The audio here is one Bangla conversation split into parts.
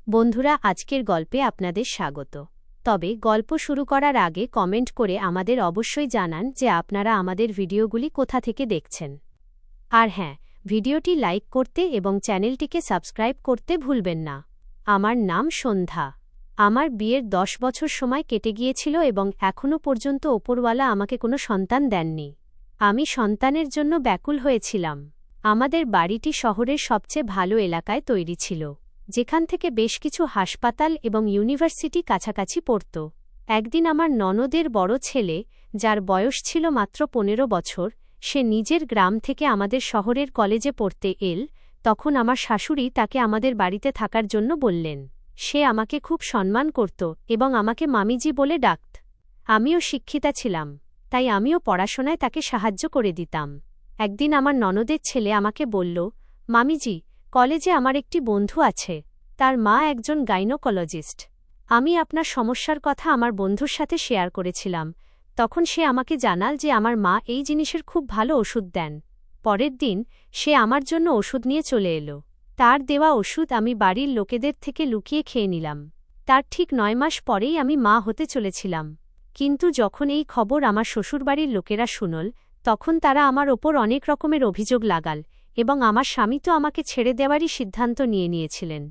বন্ধুরা, আজকের গল্পে আপনাদের স্বাগত। তবে গল্প শুরু করার আগে কমেন্ট করে আমাদের অবশ্যই জানান যে আপনারা আমাদের ভিডিওগুলি কোথা থেকে দেখছেন। আর হ্যাঁ, ভিডিওটি লাইক করতে এবং চ্যানেলটিকে সাবস্ক্রাইব করতে ভুলবেন না। আমার নাম সন্ধ্যা। আমার বিয়ের 10 বছর সময় কেটে গিয়েছিল এবং এখনও পর্যন্ত ওপরওয়ালা আমাকে কোনো সন্তান দেননি। আমি সন্তানের জন্য ব্যাকুল হয়েছিলাম। আমাদের বাড়িটি শহরের সবচেয়ে ভালো এলাকায় তৈরি ছিল, যেখান থেকে বেশ কিছু হাসপাতাল এবং ইউনিভার্সিটি কাছাকাছি পড়ত। একদিন আমার ননদের বড় ছেলে, যার বয়স ছিল মাত্র 15 বছর, সে নিজের গ্রাম থেকে আমাদের শহরের কলেজে পড়তে এল। তখন আমার শাশুড়ি তাকে আমাদের বাড়িতে থাকার জন্য বললেন। সে আমাকে খুব সম্মান করত এবং আমাকে মামিজি বলে ডাকত। আমিও শিক্ষিতা ছিলাম, তাই আমিও পড়াশোনায় তাকে সাহায্য করে দিতাম। একদিন আমার ননদের ছেলে আমাকে বলল, মামিজি, কলেজে আমার একটি বন্ধু আছে, তার মা একজন গাইনোকোলজিস্ট। আমি আপনার সমস্যার কথা আমার বন্ধুর সাথে শেয়ার করেছিলাম। তখন সে আমাকে জানাল যে আমার মা এই জিনিসের খুব ভালো ওষুধ দেন। পরের দিন সে আমার জন্য ওষুধ নিয়ে চলে এলো। তার দেওয়া ওষুধ আমি বাড়ির লোকেদের থেকে লুকিয়ে খেয়ে নিলাম। তার ঠিক 9 মাস পরেই আমি মা হতে চলেছিলাম। কিন্তু যখন এই খবর আমার শ্বশুরবাড়ির লোকেরা শুনল, তখন তারা আমার ওপর অনেক রকমের অভিযোগ লাগাল এবং আমার স্বামী তো আমাকে ছেড়ে দেওয়ারই সিদ্ধান্ত নিয়েছিলেন।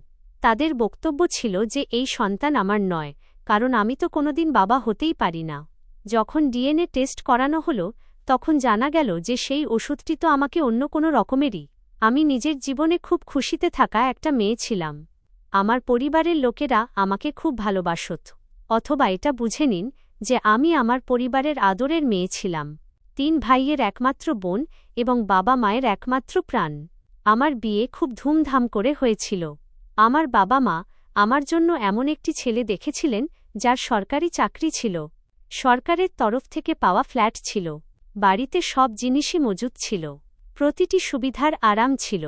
তাদের বক্তব্য ছিল যে এই সন্তান আমার নয়, কারণ আমি তো কোনোদিন বাবা হতেই পারি না। যখন ডিএনএ টেস্ট করানো হলো, তখন জানা গেল যে সেই ওষুধটি তো আমাকে অন্য কোনো রকমেরই। আমি নিজের জীবনে খুব খুশিতে থাকা একটা মেয়ে ছিলাম। আমার পরিবারের লোকেরা আমাকে খুব ভালোবাসত। অথবা এটা বুঝে নিন যে আমি আমার পরিবারের আদরের মেয়ে ছিলাম। 3 ভাইয়ের একমাত্র বোন এবং বাবা মায়ের একমাত্র প্রাণ। আমার বিয়ে খুব ধুমধাম করে হয়েছিল। আমার বাবা মা আমার জন্য এমন একটি ছেলে দেখেছিলেন যার সরকারি চাকরি ছিল। সরকারের তরফ থেকে পাওয়া ফ্ল্যাট ছিল। বাড়িতে সব জিনিসই মজুদ ছিল। প্রতিটি সুবিধার আরাম ছিল।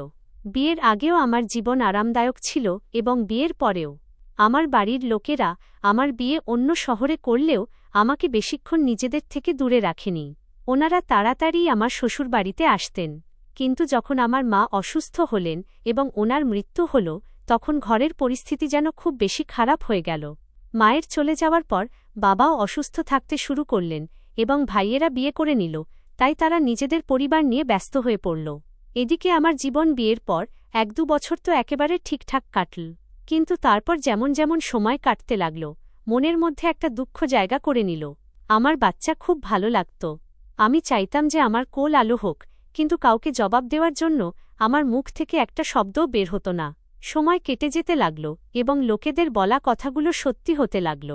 বিয়ের আগেও আমার জীবন আরামদায়ক ছিল এবং বিয়ের পরেও। আমার বাড়ির লোকেরা আমার বিয়ে অন্য শহরে করলেও আমাকে বেশিক্ষণ নিজেদের থেকে দূরে রাখেনি। ওনারা তাড়াতাড়ি আমার শ্বশুরবাড়িতে আসতেন। কিন্তু যখন আমার মা অসুস্থ হলেন এবং ওনার মৃত্যু হল, তখন ঘরের পরিস্থিতি যেন খুব বেশি খারাপ হয়ে গেল। মায়ের চলে যাওয়ার পর বাবাও অসুস্থ থাকতে শুরু করলেন এবং ভাইয়েরা বিয়ে করে নিল, তাই তারা নিজেদের পরিবার নিয়ে ব্যস্ত হয়ে পড়ল। এদিকে আমার জীবন বিয়ের পর 1-2 বছর তো একেবারে ঠিকঠাক কাটল। কিন্তু তারপর যেমন যেমন সময় কাটতে লাগল, মনের মধ্যে একটা দুঃখ জায়গা করে নিল। আমার বাচ্চা খুব ভালো লাগত। আমি চাইতাম যে আমার কোল আলো হোক, কিন্তু কাউকে জবাব দেওয়ার জন্য আমার মুখ থেকে একটা শব্দও বের হতো না। সময় কেটে যেতে লাগল এবং লোকেদের বলা কথাগুলো সত্যি হতে লাগল।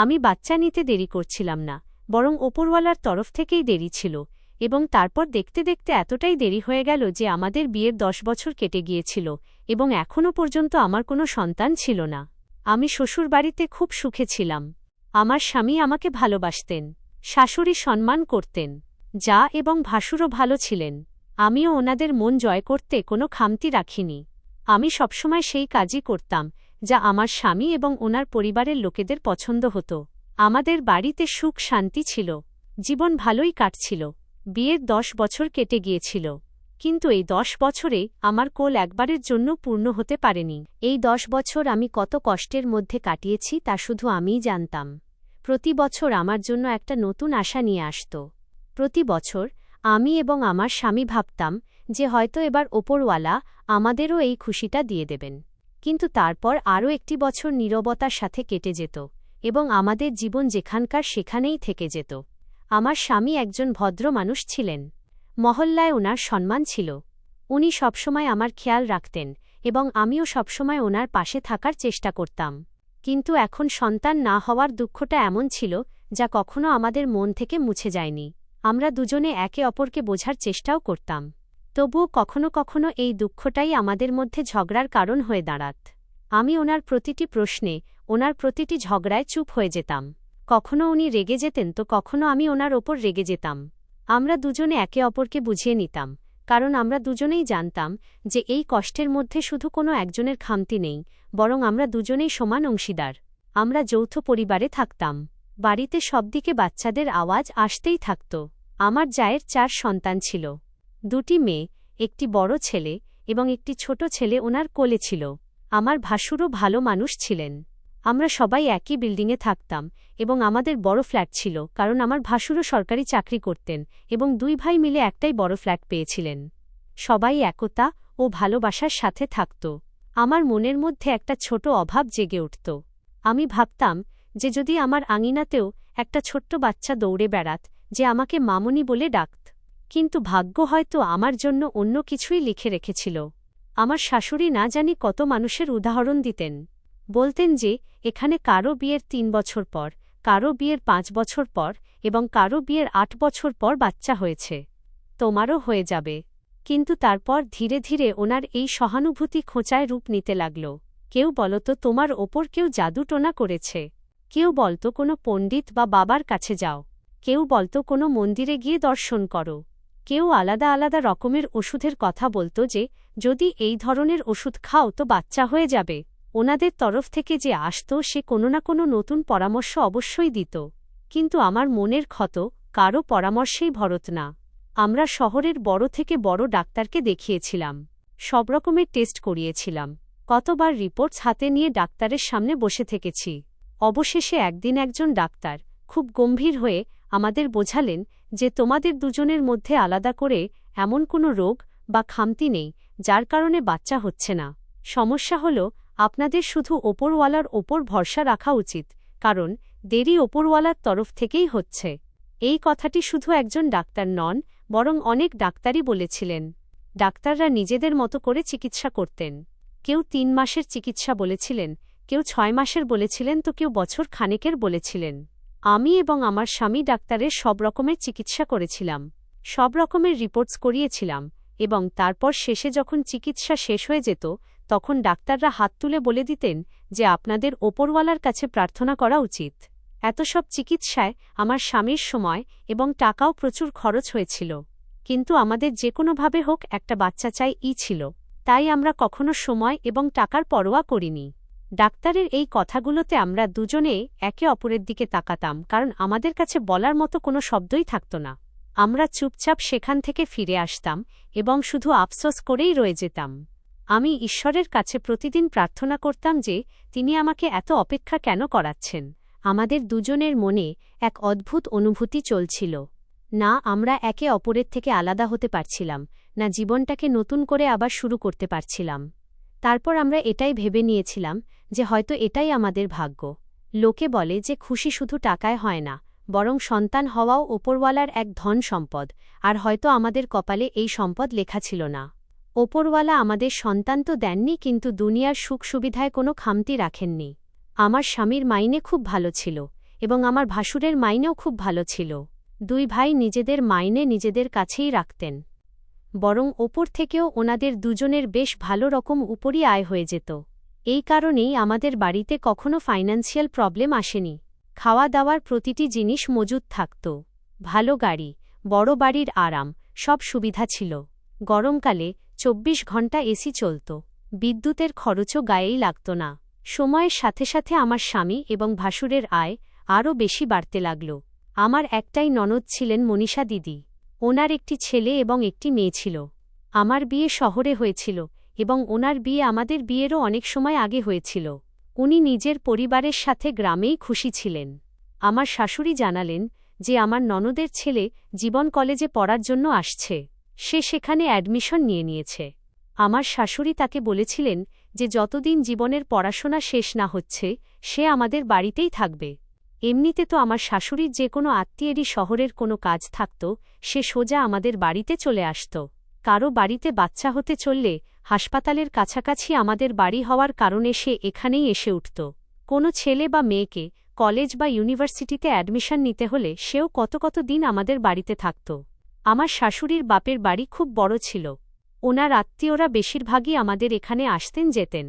আমি বাচ্চা নিতে দেরি করছিলাম না, বরং ওপরওয়ালার তরফ থেকেই দেরি ছিল। এবং তারপর দেখতে দেখতে এতটাই দেরি হয়ে গেল যে আমাদের বিয়ের 10 বছর কেটে গিয়েছিল এবং এখনও পর্যন্ত আমার কোনো সন্তান ছিল না। আমি শ্বশুরবাড়িতে খুব সুখে ছিলাম। আমার স্বামী আমাকে ভালোবাসতেন, শাশুড়ি সম্মান করতেন, যা এবং ভাসুরও ভালো ছিলেন। আমিও ওনাদের মন জয় করতে কোনো খামতি রাখিনি। আমি সবসময় সেই কাজই করতাম যা আমার স্বামী এবং ওনার পরিবারের লোকেদের পছন্দ হতো। আমাদের বাড়িতে সুখ শান্তি ছিল। জীবন ভালোই কাটছিল। বিয়ের 10 বছর কেটে গিয়েছিল, কিন্তু এই 10 বছরে আমার কোল একবারের জন্য পূর্ণ হতে পারেনি। এই 10 বছর আমি কত কষ্টের মধ্যে কাটিয়েছি তা শুধু আমিই জানতাম। প্রতি বছর আমার জন্য একটা নতুন আশা নিয়ে আসত। প্রতি বছর আমি এবং আমার স্বামী ভাবতাম যে হয়তো এবার ওপরওয়ালা আমাদেরও এই খুশিটা দিয়ে দেবেন। কিন্তু তারপর আরও একটি বছর নীরবতার সাথে কেটে যেত এবং আমাদের জীবন যেখানকার সেখানেই থেকে যেত। আমার স্বামী একজন ভদ্র মানুষ ছিলেন। মহল্লায় ওনার সম্মান ছিল। উনি সবসময় আমার খেয়াল রাখতেন এবং আমিও সবসময় ওনার পাশে থাকার চেষ্টা করতাম। কিন্তু এখন সন্তান না হওয়ার দুঃখটা এমন ছিল যা কখনো আমাদের মন থেকে মুছে যায়নি। আমরা দুজনে একে অপরকে বোঝার চেষ্টাও করতাম। তবুও কখনো কখনো এই দুঃখটাই আমাদের মধ্যে ঝগড়ার কারণ হয়ে দাঁড়াত। আমি ওনার প্রতিটি প্রশ্নে, ওনার প্রতিটি ঝগড়ায় চুপ হয়ে যেতাম। কখনো উনি রেগে যেতেন তো কখনো আমি ওনার ওপর রেগে যেতাম। আমরা দুজনে একে অপরকে বুঝিয়ে নিতাম, কারণ আমরা দুজনেই জানতাম যে এই কষ্টের মধ্যে শুধু কোনো একজনের খামতি নেই, বরং আমরা দুজনেই সমান অংশীদার। আমরা যৌথ পরিবারে থাকতাম। বাড়িতে সবদিকে বাচ্চাদের আওয়াজ আসতেই থাকত। আমার জায়ের 4 সন্তান ছিল। 2টি মেয়ে, একটি বড় ছেলে এবং একটি ছোট ছেলে ওনার কোলে ছিল। আমার ভাসুরও ভালো মানুষ ছিলেন। আমরা সবাই একই বিল্ডিংয়ে থাকতাম এবং আমাদের বড় ফ্ল্যাট ছিল, কারণ আমার ভাসুরও সরকারি চাকরি করতেন এবং দুই ভাই মিলে একটাই বড় ফ্ল্যাট পেয়েছিলেন। সবাই একতা ও ভালোবাসার সাথে থাকত। আমার মনের মধ্যে একটা ছোট অভাব জেগে উঠত। আমি ভাবতাম যে যদি আমার আঙিনাতেও একটা ছোট্ট বাচ্চা দৌড়ে বেড়াত, যে আমাকে মামুনি বলে ডাকত। কিন্তু ভাগ্য হয়তো আমার জন্য অন্য কিছুই লিখে রেখেছিল। আমার শাশুড়ি না জানি কত মানুষের উদাহরণ দিতেন। বলতেন যে এখানে কারো বিয়ের ৩ বছর পর, কারো বিয়ের ৫ বছর পর এবং কারো বিয়ের ৮ বছর পর বাচ্চা হয়েছে। তোমারও হয়ে যাবে। কিন্তু তারপর ধীরে ধীরে ওনার এই সহানুভূতি খোঁচায় রূপ নিতে লাগল। কেউ বলতো তোমার ওপর কেউ জাদুটোনা করেছে, কেউ বলতো কোনো পণ্ডিত বা বাবার কাছে যাও, কেউ বলতো কোনো মন্দিরে গিয়ে দর্শন করো, কেউ আলাদা আলাদা রকমের ওষুধের কথা বলতো যে যদি এই ধরনের ওষুধ খাও তো বাচ্চা হয়ে যাবে। ওনাদের তরফ থেকে যে আসত সে কোনো না কোনো নতুন পরামর্শ অবশ্যই দিত, কিন্তু আমার মনের ক্ষত কারও পরামর্শেই ভরত না। আমরা শহরের বড় থেকে বড় ডাক্তারকে দেখিয়েছিলাম, সব রকমের টেস্ট করিয়েছিলাম, কতবার রিপোর্টস হাতে নিয়ে ডাক্তারের সামনে বসে থেকেছি। অবশেষে একদিন একজন ডাক্তার খুব গম্ভীর হয়ে আমাদের বোঝালেন যে তোমাদের দুজনের মধ্যে আলাদা করে এমন কোনো রোগ বা খামতি নেই যার কারণে বাচ্চা হচ্ছে না। সমস্যা হল আপনাদের শুধু ওপরওয়ালার ওপর ভরসা রাখা উচিত, কারণ দেরি ওপরওয়ালার তরফ থেকেই হচ্ছে। এই কথাটি শুধু একজন ডাক্তার নন, বরং অনেক ডাক্তারই বলেছিলেন। ডাক্তাররা নিজেদের মতো করে চিকিৎসা করতেন। কেউ ৩ মাসের চিকিৎসা বলেছিলেন, কেউ ৬ মাসের বলেছিলেন, তো কেউ বছর খানেকের বলেছিলেন। আমি এবং আমার স্বামী ডাক্তারের সব রকমের চিকিৎসা করেছিলাম, সব রকমের রিপোর্টস করিয়েছিলাম এবং তারপর শেষে যখন চিকিৎসা শেষ হয়ে যেত তখন ডাক্তাররা হাত তুলে বলে দিতেন যে আপনাদের ওপরওয়ালার কাছে প্রার্থনা করা উচিত। এত সব চিকিৎসায় আমার স্বামীর সময় এবং টাকাও প্রচুর খরচ হয়েছিল, কিন্তু আমাদের যে কোনোভাবে হোক একটা বাচ্চা চাই ছিল, তাই আমরা কখনো সময় এবং টাকার পরোয়া করিনি। ডাক্তারের এই কথাগুলোতে আমরা দুজনে একে অপরের দিকে তাকাতাম, কারণ আমাদের কাছে বলার মতো কোনো শব্দই থাকত না। আমরা চুপচাপ সেখান থেকে ফিরে আসতাম এবং শুধু আফসোস করেই রয়ে যেতাম। আমি ঈশ্বরের কাছে প্রতিদিন প্রার্থনা করতাম যে তিনি আমাকে এত অপেক্ষা কেন করাচ্ছেন। আমাদের দুজনের মনে এক অদ্ভুত অনুভূতি চলছিল। না আমরা একে অপরের থেকে আলাদা হতে পারছিলাম, না জীবনটাকে নতুন করে আবার শুরু করতে পারছিলাম। তারপর আমরা এটাই ভেবে নিয়েছিলাম যে হয়তো এটাই আমাদের ভাগ্য। লোকে বলে যে খুশি শুধু টাকায় হয় না, বরং সন্তান হওয়াও ওপরওয়ালার এক ধন সম্পদ, আর হয়তো আমাদের কপালে এই সম্পদ লেখা ছিল না। ওপরওয়ালা আমাদের সন্তান তো দেননি, কিন্তু দুনিয়ার সুখ সুবিধায় কোনো খামতি রাখেননি। আমার স্বামীর মাইনে খুব ভালো ছিল এবং আমার ভাসুরের মাইনেও খুব ভালো ছিল। দুই ভাই নিজেদের মাইনে নিজেদের কাছেই রাখতেন, বরং ওপর থেকেও ওনাদের দুজনের বেশ ভালো রকম উপরই আয় হয়ে যেত। এই কারণেই আমাদের বাড়িতে কখনো ফাইন্যান্সিয়াল প্রবলেম আসেনি। খাওয়া দাওয়ার প্রতিটি জিনিস মজুদ থাকত, ভালো গাড়ি, বড় বাড়ির আরাম, সব সুবিধা ছিল। গরমকালে ২৪ ঘণ্টা এসি চলত, বিদ্যুতের খরচও গায়েই লাগত না। সময়ের সাথে সাথে আমার স্বামী এবং ভাসুরের আয় আরও বেশি বাড়তে লাগল। আমার একটাই ননদ ছিলেন মনীষা দিদি, ওনার একটি ছেলে এবং একটি মেয়ে ছিল। আমার বিয়ে শহরে হয়েছিল এবং ওনার বিয়ে আমাদের বিয়েরও অনেক সময় আগে হয়েছিল। উনি নিজের পরিবারের সাথে গ্রামেই খুশি ছিলেন। আমার শাশুড়ি জানালেন যে আমার ননদের ছেলে জীবন কলেজে পড়ার জন্য আসছে, সে সেখানে অ্যাডমিশন নিয়েছে। আমার শাশুড়ি তাকে বলেছিলেন যে যতদিন জীবনের পড়াশোনা শেষ না হচ্ছে সে আমাদের বাড়িতেই থাকবে। এমনিতে তো আমার শাশুড়ির যে কোনো আত্মীয়েরই শহরের কোনো কাজ থাকত, সে সোজা আমাদের বাড়িতে চলে আসত। কারো বাড়িতে বাচ্চা হতে চললে হাসপাতালের কাছাকাছি আমাদের বাড়ি হওয়ার কারণে সে এখানেই এসে উঠত। কোনো ছেলে বা মেয়েকে কলেজ বা ইউনিভার্সিটিতে অ্যাডমিশন নিতে হলে সেও কত কত দিন আমাদের বাড়িতে থাকত। আমার শাশুড়ির বাপের বাড়ি খুব বড় ছিল। ওনার আত্মীয়রা বেশিরভাগই আমাদের এখানে আসতেন যেতেন।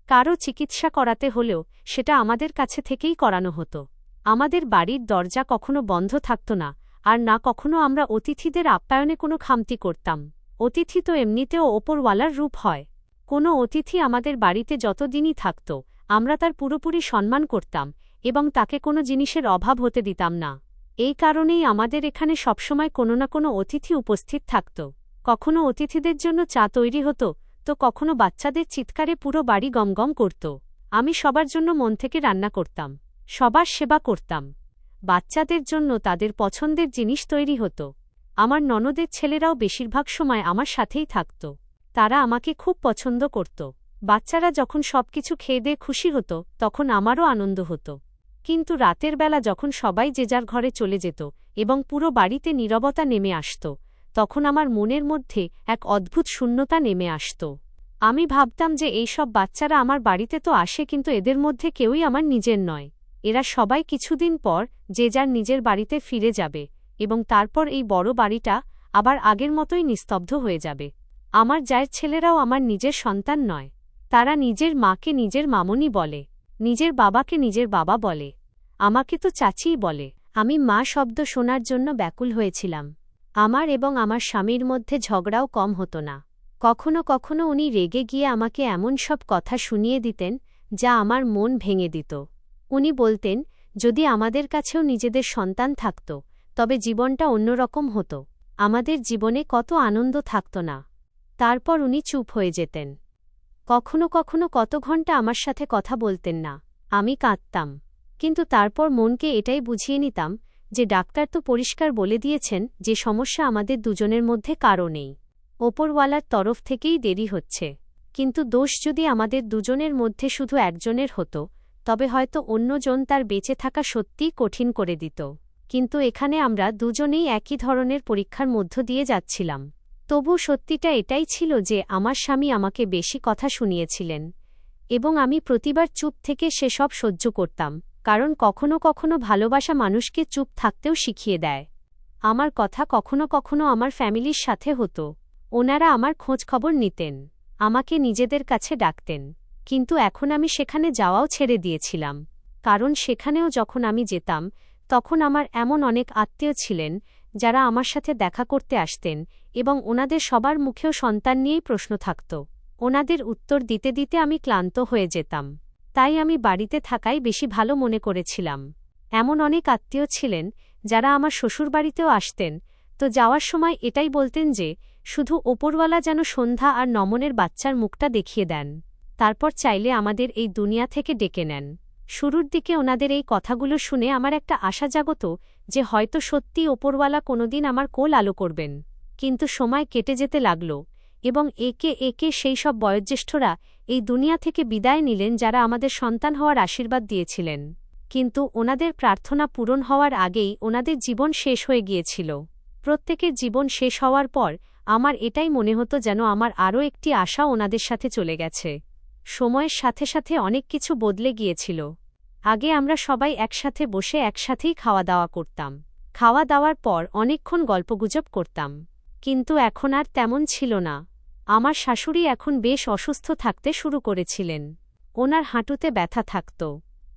কারো চিকিৎসা করাতে হলেও সেটা আমাদের কাছে থেকেই করানো হতো। আমাদের বাড়ির দরজা কখনো বন্ধ থাকত না, আর না কখনো আমরা অতিথিদের আপ্যায়নে কোনো খামতি করতাম। অতিথি তো এমনিতেও ওপরওয়ালার রূপ হয়। কোনো অতিথি আমাদের বাড়িতে যতদিনই থাকত আমরা তার পুরোপুরি সম্মান করতাম এবং তাকে কোনো জিনিসের অভাব হতে দিতাম না। এই কারণেই আমাদের এখানে সবসময় কোনো না কোনো অতিথি উপস্থিত থাকত। কখনো অতিথিদের জন্য চা তৈরি হতো, তো কখনো বাচ্চাদের চিৎকারে পুরো বাড়ি গমগম করত। আমি সবার জন্য মন থেকে রান্না করতাম, সবার সেবা করতাম। বাচ্চাদের জন্য তাদের পছন্দের জিনিস তৈরি হতো। আমার ননদের ছেলেরাও বেশিরভাগ সময় আমার সাথেই থাকত। তারা আমাকে খুব পছন্দ করত। বাচ্চারা যখন সবকিছু খেয়ে দিয়ে খুশি হতো তখন আমারও আনন্দ হতো। কিন্তু রাতের বেলা যখন সবাই যে যার ঘরে চলে যেত এবং পুরো বাড়িতে নীরবতা নেমে আসত, তখন আমার মনের মধ্যে এক অদ্ভুত শূন্যতা নেমে আসত। আমি ভাবতাম যে এই সব বাচ্চারা আমার বাড়িতে তো আসে, কিন্তু এদের মধ্যে কেউই আমার নিজের নয়। এরা সবাই কিছুদিন পর যে যার নিজের বাড়িতে ফিরে যাবে এবং তারপর এই বড় বাড়িটা আবার আগের মতোই নিস্তব্ধ হয়ে যাবে। আমার জায়ের ছেলেরাও আমার নিজের সন্তান নয়। তারা নিজের মাকে নিজের মামনি বলে, নিজের বাবাকে নিজের বাবা বলে, আমাকে তো চাচিই বলে। আমি মা শব্দ শোনার জন্য ব্যাকুল হয়েছিলাম। আমার এবং আমার স্বামীর মধ্যে ঝগড়াও কম হতো না। কখনো কখনো উনি রেগে গিয়ে আমাকে এমন সব কথা শুনিয়ে দিতেন যা আমার মন ভেঙে দিত। উনি বলতেন, যদি আমাদের কাছেও নিজেদের সন্তান থাকত তবে জীবনটা অন্যরকম হতো, আমাদের জীবনে কত আনন্দ থাকত না। তারপর উনি চুপ হয়ে যেতেন। কখনো কখনো কত ঘন্টা আমার সাথে কথা বলতেন না। আমি কাঁদতাম, কিন্তু তারপর মনকে এটাই বুঝিয়ে নিতাম যে ডাক্তার তো পরিষ্কার বলে দিয়েছেন যে সমস্যা আমাদের দুজনের মধ্যে কারও নেই, ওপরওয়ালার তরফ থেকেই দেরি হচ্ছে। কিন্তু দোষ যদি আমাদের দুজনের মধ্যে শুধু একজনের হতো তবে হয়তো অন্যজন তার বেঁচে থাকা সত্যিই কঠিন করে দিত। কিন্তু এখানে আমরা দুজনেই একই ধরনের পরীক্ষার মধ্য দিয়ে যাচ্ছিলাম। তবু সত্যিটা এটাই ছিল যে আমার স্বামী আমাকে বেশি কথা শুনিয়েছিলেন এবং আমি প্রতিবার চুপ থেকে সেসব সহ্য করতাম, কারণ কখনো কখনো ভালোবাসা মানুষকে চুপ থাকতেও শিখিয়ে দেয়। আমার কথা কখনো কখনো আমার ফ্যামিলির সাথে হতো। ওনারা আমার খোঁজ খবর নিতেন, আমাকে নিজেদের কাছে ডাকতেন। কিন্তু এখন আমি সেখানে যাওয়াও ছেড়ে দিয়েছিলাম, কারণ সেখানেও যখন আমি যেতাম তখন আমার এমন অনেক আত্মীয় ছিলেন যারা আমার সাথে দেখা করতে আসতেন এবং ওনাদের সবার মুখেও সন্তান নিয়েই প্রশ্ন থাকত। ওনাদের উত্তর দিতে দিতে আমি ক্লান্ত হয়ে যেতাম। তাই আমি বাড়িতে থাকাই বেশি ভালো মনে করেছিলাম। এমন অনেক আত্মীয় ছিলেন যারা আমার শ্বশুরবাড়িতেও আসতেন, তো যাওয়ার সময় এটাই বলতেন যে শুধু ওপরওয়ালা যেন সন্ধ্যা আর নমনের বাচ্চার মুখটা দেখিয়ে দেন, তারপর চাইলে আমাদের এই দুনিয়া থেকে ডেকে নেন। শুরুর দিকে ওনাদের এই কথাগুলো শুনে আমার একটা আশা জাগত যে হয়তো সত্যিই ওপরওয়ালা কোনোদিন আমার কোল আলো করবেন। কিন্তু সময় কেটে যেতে লাগল এবং একে একে সেই সব বয়োজ্যেষ্ঠরা এই দুনিয়া থেকে বিদায় নিলেন যারা আমাদের সন্তান হওয়ার আশীর্বাদ দিয়েছিলেন। কিন্তু ওনাদের প্রার্থনা পূরণ হওয়ার আগেই ওনাদের জীবন শেষ হয়ে গিয়েছিল। প্রত্যেকের জীবন শেষ হওয়ার পর আমার এটাই মনে হতো যেন আমার আরও একটি আশা ওনাদের সাথে চলে গেছে। সময়ের সাথে সাথে অনেক কিছু বদলে গিয়েছিল। আগে আমরা সবাই একসাথে বসে একসাথেই খাওয়া দাওয়া করতাম। খাওয়া দাওয়ার পর অনেকক্ষণ গল্পগুজব করতাম। কিন্তু এখন আর তেমন ছিল না। আমার শাশুড়ি এখন বেশ অসুস্থ থাকতে শুরু করেছিলেন। ওনার হাঁটুতে ব্যথা থাকত,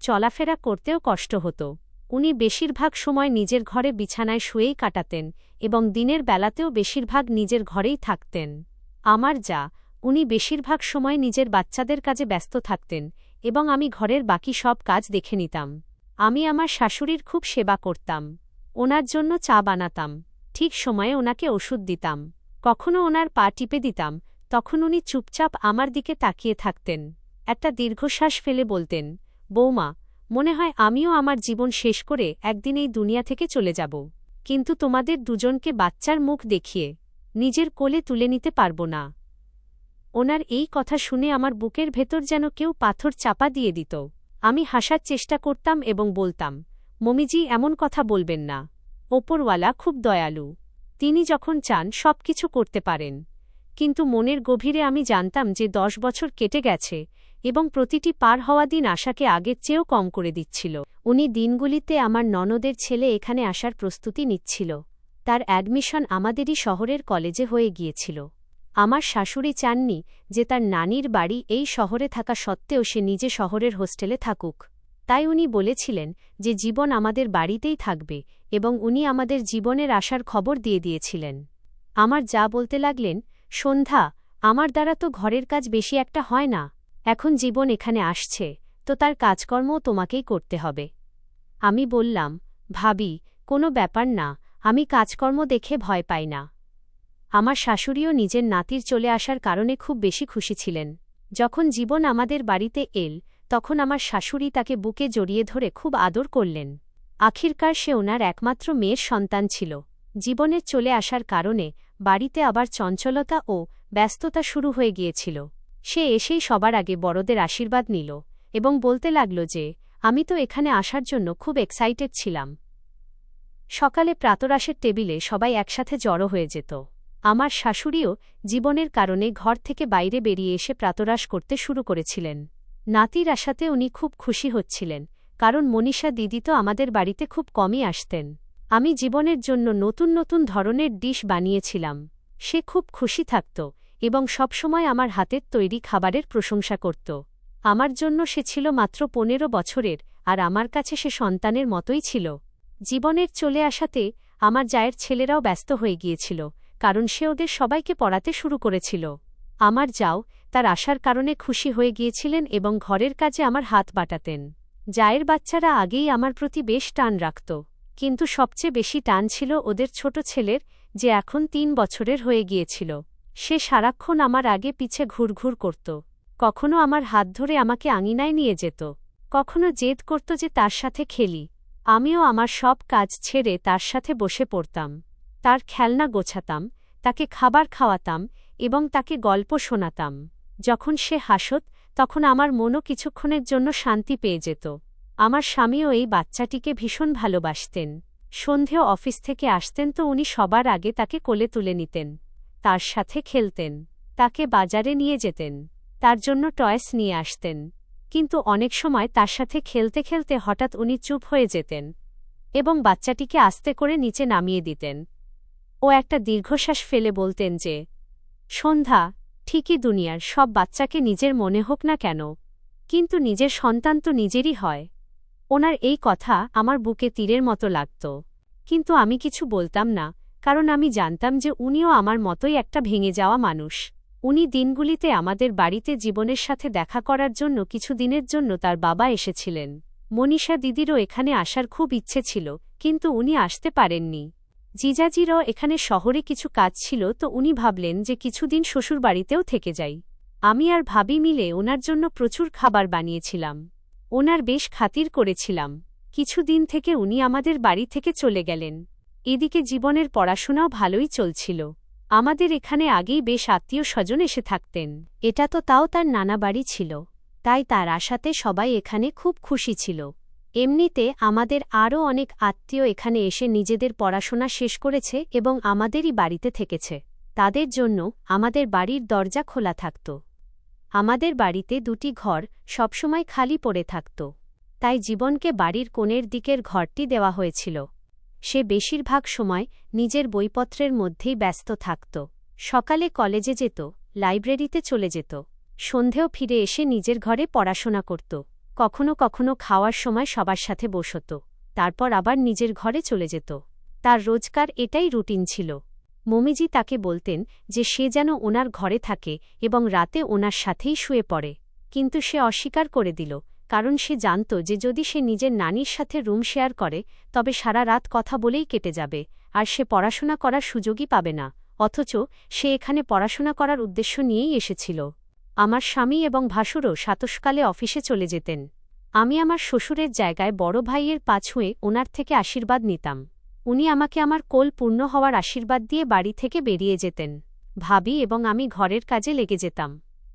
চলাফেরা করতেও কষ্ট হতো। উনি বেশিরভাগ সময় নিজের ঘরে বিছানায় শুয়েই কাটাতেন এবং দিনের বেলাতেও বেশিরভাগ নিজের ঘরেই থাকতেন। আমার যা, উনি বেশিরভাগ সময় নিজের বাচ্চাদের কাজে ব্যস্ত থাকতেন এবং আমি ঘরের বাকি সব কাজ দেখে নিতাম। আমি আমার শাশুড়ির খুব সেবা করতাম। ওনার জন্য চা বানাতাম, ঠিক সময়ে ওনাকে ওষুধ দিতাম। কখনো ওনার পা টিপে দিতাম, তখন উনি চুপচাপ আমার দিকে তাকিয়ে থাকতেন। একটা দীর্ঘশ্বাস ফেলে বলতেন, বৌমা, মনে হয় আমিও আমার জীবন শেষ করে একদিন এই দুনিয়া থেকে চলে যাব, কিন্তু তোমাদের দুজনকে বাচ্চার মুখ দেখিয়ে নিজের কোলে তুলে নিতে পারব না। ওনার এই কথা শুনে আমার বুকের ভেতর যেন কেউ পাথর চাপা দিয়ে দিত। আমি হাসার চেষ্টা করতাম এবং বলতাম, মমিজি, এমন কথা বলবেন না। ওপরওয়ালা খুব দয়ালু, তিনি যখন চান সব কিছু করতে পারেন। কিন্তু মনের গভীরে আমি জানতাম যে 10 বছর কেটে গেছে এবং প্রতিটি পার হওয়া দিন আশাকে আগের চেয়েও কম করে দিচ্ছিল। উনি দিনগুলিতে আমার ননদের ছেলে এখানে আসার প্রস্তুতি নিচ্ছিল। তার অ্যাডমিশন আমাদেরই শহরের কলেজে হয়ে গিয়েছিল। আমার শাশুড়ি চাননি যে তার নানির বাড়ি এই শহরে থাকা সত্ত্বেও সে নিজে শহরের হোস্টেলে থাকুক। তাই উনি বলেছিলেন যে জীবন আমাদের বাড়িতেই থাকবে এবং উনি আমাদের জীবনের আশার খবর দিয়ে দিয়েছিলেন। আমার যা বলতে লাগলেন, সন্ধ্যা, আমার দ্বারা তো ঘরের কাজ বেশি একটা হয় না। এখন জীবন এখানে আসছে, তো তার কাজকর্মও তোমাকেই করতে হবে। আমি বললাম, ভাবি, কোনো ব্যাপার না, আমি কাজকর্ম দেখে ভয় পাই না। আমার শাশুড়িও নিজের নাতির চলে আসার কারণে খুব বেশি খুশি ছিলেন। যখন জীবন আমাদের বাড়িতে এল, তখন আমার শাশুড়ি তাকে বুকে জড়িয়ে ধরে খুব আদর করলেন। আখিরকার সে ওনার একমাত্র মেয়ের সন্তান ছিল। জীবনের চলে আসার কারণে বাড়িতে আবার চঞ্চলতা ও ব্যস্ততা শুরু হয়ে গিয়েছিল। সে এসেই সবার আগে বড়দের আশীর্বাদ নিল এবং বলতে লাগল যে, আমি তো এখানে আসার জন্য খুব এক্সাইটেড ছিলাম। সকালে প্রাতরাশের টেবিলে সবাই একসাথে জড়ো হয়ে যেত। আমার শাশুড়িও জীবনের কারণে ঘর থেকে বাইরে বেরিয়ে এসে প্রাতরাশ করতে শুরু করেছিলেন। নাতির আশাতে উনি খুব খুশি হচ্ছিলেন, কারণ মনীষা দিদি তো আমাদের বাড়িতে খুব কমই আসতেন। আমি জীবনের জন্য নতুন নতুন ধরনের ডিশ বানিয়েছিলাম। সে খুব খুশি থাকত এবং সবসময় আমার হাতের তৈরি খাবারের প্রশংসা করত। আমার জন্য সে ছিল মাত্র 15 বছরের, আর আমার কাছে সে সন্তানের মতোই ছিল। জীবনের চলে আসাতে আমার জায়ের ছেলেরাও ব্যস্ত হয়ে গিয়েছিল, কারণ সে ওদের সবাইকে পড়াতে শুরু করেছিল। আমার যাও তার আসার কারণে খুশি হয়ে গিয়েছিলেন এবং ঘরের কাজে আমার হাত বাটাতেন। জায়ের বাচ্চারা আগেই আমার প্রতি বেশ টান রাখত, কিন্তু সবচেয়ে বেশি টান ছিল ওদের ছোট ছেলের, যে এখন 3 বছরের হয়ে গিয়েছিল। সে সারাক্ষণ আমার আগে পিছে ঘুরঘুর করত। কখনো আমার হাত ধরে আমাকে আঙিনায় নিয়ে যেত, কখনো জেদ করত যে তার সাথে খেলি। আমিও আমার সব কাজ ছেড়ে তার সাথে বসে পড়তাম। তার খেলনা গোছাতাম, তাকে খাবার খাওয়াতাম এবং তাকে গল্প শোনাতাম। যখন সে হাসত, তখন আমার মনও কিছুক্ষণের জন্য শান্তি পেয়ে যেত। আমার স্বামীও এই বাচ্চাটিকে ভীষণ ভালোবাসতেন। সন্ধেও অফিস থেকে আসতেন তো উনি সবার আগে তাকে কোলে তুলে নিতেন, তার সাথে খেলতেন, তাকে বাজারে নিয়ে যেতেন, তার জন্য টয়েস নিয়ে আসতেন। কিন্তু অনেক সময় তার সাথে খেলতে খেলতে হঠাৎ উনি চুপ হয়ে যেতেন এবং বাচ্চাটিকে আস্তে করে নিচে নামিয়ে দিতেন। ও একটা দীর্ঘশ্বাস ফেলে বলতেন যে, সন্ধ্যা, ঠিকই দুনিয়ার সব বাচ্চাকে নিজের মনে হোক না কেন, কিন্তু নিজের সন্তান তো নিজেরই হয়। ওনার এই কথা আমার বুকে তীরের মতো লাগত, কিন্তু আমি কিছু বলতাম না, কারণ আমি জানতাম যে উনিও আমার মতোই একটা ভেঙে যাওয়া মানুষ। উনি দিনগুলিতে আমাদের বাড়িতে জীবনের সাথে দেখা করার জন্য কিছু দিনের জন্য তার বাবা এসেছিলেন। মনীষা দিদিরও এখানে আসার খুব ইচ্ছে ছিল, কিন্তু উনি আসতে পারেননি। জিজাজিরও এখানে শহরে কিছু কাজ ছিল, তো উনি ভাবলেন যে কিছুদিন শ্বশুরবাড়িতেও থেকে যাই। আমি আর ভাবি মিলে ওনার জন্য প্রচুর খাবার বানিয়েছিলাম। ওনার বেশ খাতির করেছিলাম। কিছুদিন থেকে উনি আমাদের বাড়ি থেকে চলে গেলেন। এদিকে জীবনের পড়াশোনাও ভালোই চলছিল। আমাদের এখানে আগেই বেশ আত্মীয় স্বজন এসে থাকতেন। এটা তো তাও তার নানা বাড়ি ছিল, তাই তার আশাতে সবাই এখানে খুব খুশি ছিল। এমনিতে আমাদের আরও অনেক আত্মীয় এখানে এসে নিজেদের পড়াশোনা শেষ করেছে এবং আমাদেরই বাড়িতে থেকেছে। তাদের জন্য আমাদের বাড়ির দরজা খোলা থাকত। আমাদের বাড়িতে 2টি ঘর সবসময় খালি পড়ে থাকত, তাই জীবনকে বাড়ির কোণের দিকের ঘরটি দেওয়া হয়েছিল। সে বেশিরভাগ সময় নিজের বইপত্রের মধ্যেই ব্যস্ত থাকত। সকালে কলেজে যেত, লাইব্রেরিতে চলে যেত, সন্ধেও ফিরে এসে নিজের ঘরে পড়াশোনা করত। কখনো কখনো খাওয়ার সময় সবার সাথে বসত, তারপর আবার নিজের ঘরে চলে যেত। তার রোজকার এটাই রুটিন ছিল। মমিজি তাকে বলতেন যে সে যেন ওনার ঘরে থাকে এবং রাতে ওনার সাথেই শুয়ে পড়ে, কিন্তু সে অস্বীকার করে দিল, কারণ সে জানত যে যদি সে নিজের নানির সাথে রুম শেয়ার করে তবে সারা রাত কথা বলেই কেটে যাবে, আর সে পড়াশোনা করার সুযোগই পাবে না। অথচ সে এখানে পড়াশোনা করার উদ্দেশ্য নিয়েই এসেছিল। আমার স্বামী এবং ভাসুরও প্রাতঃকালে অফিসে চলে যেতেন। আমি আমার শ্বশুরের জায়গায় বড় ভাইয়ের পা ছুঁয়ে ওনার থেকে আশীর্বাদ নিতাম। উনি আমাকে আমার কোল পূর্ণ হওয়ার আশীর্বাদ দিয়ে বাড়ি থেকে বেরিয়ে যেতেন। ভাবি এবং আমি ঘরের কাজে লেগে যেতাম।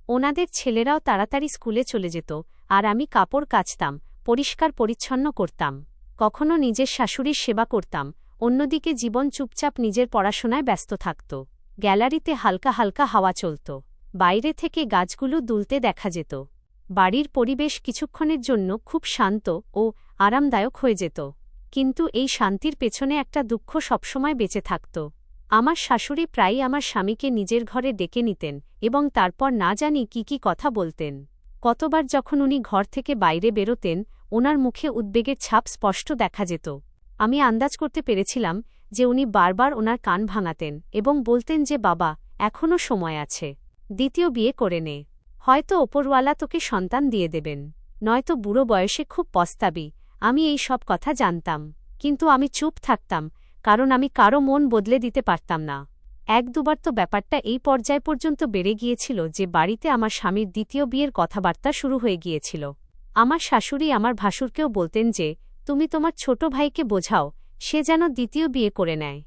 ওনাদের ছেলেরাও তাড়াতাড়ি স্কুলে চলে যেত, আর আমি কাপড় কাচতাম, পরিষ্কার পরিচ্ছন্ন করতাম, কখনো নিজের শাশুড়ির সেবা করতাম। অন্যদিকে জীবন চুপচাপ নিজের পড়াশোনায় ব্যস্ত থাকত। গ্যালারিতে হালকা হালকা হাওয়া চলত, বাইরে থেকে গাছগুলো দুলতে দেখা যেত। বাড়ির পরিবেশ কিছুক্ষণের জন্য খুব শান্ত ও আরামদায়ক হয়ে যেত, কিন্তু এই শান্তির পেছনে একটা দুঃখ সবসময় বেঁচে থাকত। আমার শাশুড়ি প্রায়ই আমার স্বামীকে নিজের ঘরে ডেকে নিতেন এবং তারপর না জানি কি কথা বলতেন। কতবার যখন উনি ঘর থেকে বাইরে বেরোতেন, ওনার মুখে উদ্বেগের ছাপ স্পষ্ট দেখা যেত। আমি আন্দাজ করতে পেরেছিলাম যে উনি বারবার ওনার কান ভাঙাতেন এবং বলতেন যে, বাবা, এখনও সময় আছে, দ্বিতীয় বিয়ে করে নে, হয়তো ওপরওয়ালা তোকে সন্তান দিয়ে দেবেন, নয়তো বুড়ো বয়সে খুব পস্তাবি। আমি এই সব কথা জানতাম, কিন্তু আমি চুপ থাকতাম, কারণ আমি কারো মন বদলে দিতে পারতাম না। এক-দুবার তো ব্যাপারটা এই পর্যায় পর্যন্ত বেড়ে গিয়েছিল যে বাড়িতে আমার স্বামীর দ্বিতীয় বিয়ের কথাবার্তা শুরু হয়ে গিয়েছিল। আমার শাশুড়ি আমার ভাসুরকেও বলতেন যে, তুমি তোমার ছোট ভাইকে বোঝাও, সে যেন দ্বিতীয় বিয়ে করে নেয়।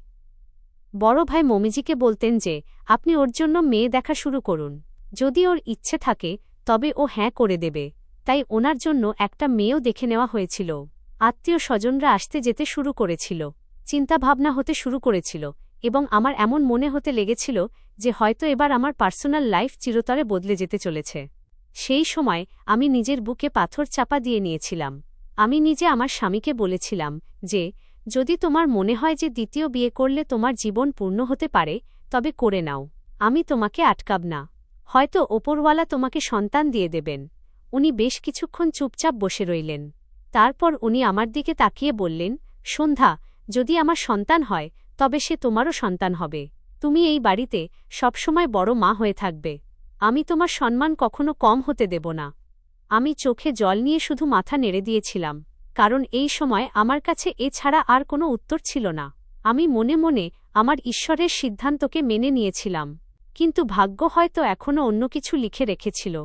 বড় ভাই মমিজিকে বলতেন যে, আপনি ওর জন্য মেয়ে দেখা শুরু করুন, যদি ওর ইচ্ছে থাকে তবে ও হ্যাঁ করে দেবে। তাই ওনার জন্য একটা মেয়েও দেখে নেওয়া হয়েছিল। আত্মীয় স্বজনরা আসতে যেতে শুরু করেছিল, চিন্তাভাবনা হতে শুরু করেছিল, এবং আমার এমন মনে হতে লেগেছিল যে হয়তো এবার আমার পার্সোনাল লাইফ চিরতরে বদলে যেতে চলেছে। সেই সময় আমি নিজের বুকে পাথর চাপা দিয়ে নিয়েছিলাম। আমি নিজে আমার স্বামীকে বলেছিলাম যে, যদি তোমার মনে হয় যে দ্বিতীয় বিয়ে করলে তোমার জীবন পূর্ণ হতে পারে, তবে করে নাও, আমি তোমাকে আটকাব না। হয়তো ওপরওয়ালা তোমাকে সন্তান দিয়ে দেবেন। উনি বেশ কিছুক্ষণ চুপচাপ বসে রইলেন। তারপর উনি আমার দিকে তাকিয়ে বললেন, সন্ধ্যা, যদি আমার সন্তান হয় তবে সে তোমারও সন্তান হবে। তুমি এই বাড়িতে সবসময় বড় মা হয়ে থাকবে। আমি তোমার সম্মান কখনো কম হতে দেব না। আমি চোখে জল নিয়ে শুধু মাথা নেড়ে দিয়েছিলাম, কারণ এই সময় আমার কাছে এছাড়া আর কোনো উত্তর ছিল না। আমি মনে মনে আমার ঈশ্বরের সিদ্ধান্তকে মেনে নিয়েছিলাম, কিন্তু ভাগ্য হয়তো এখনও অন্য কিছু লিখে রেখেছিল,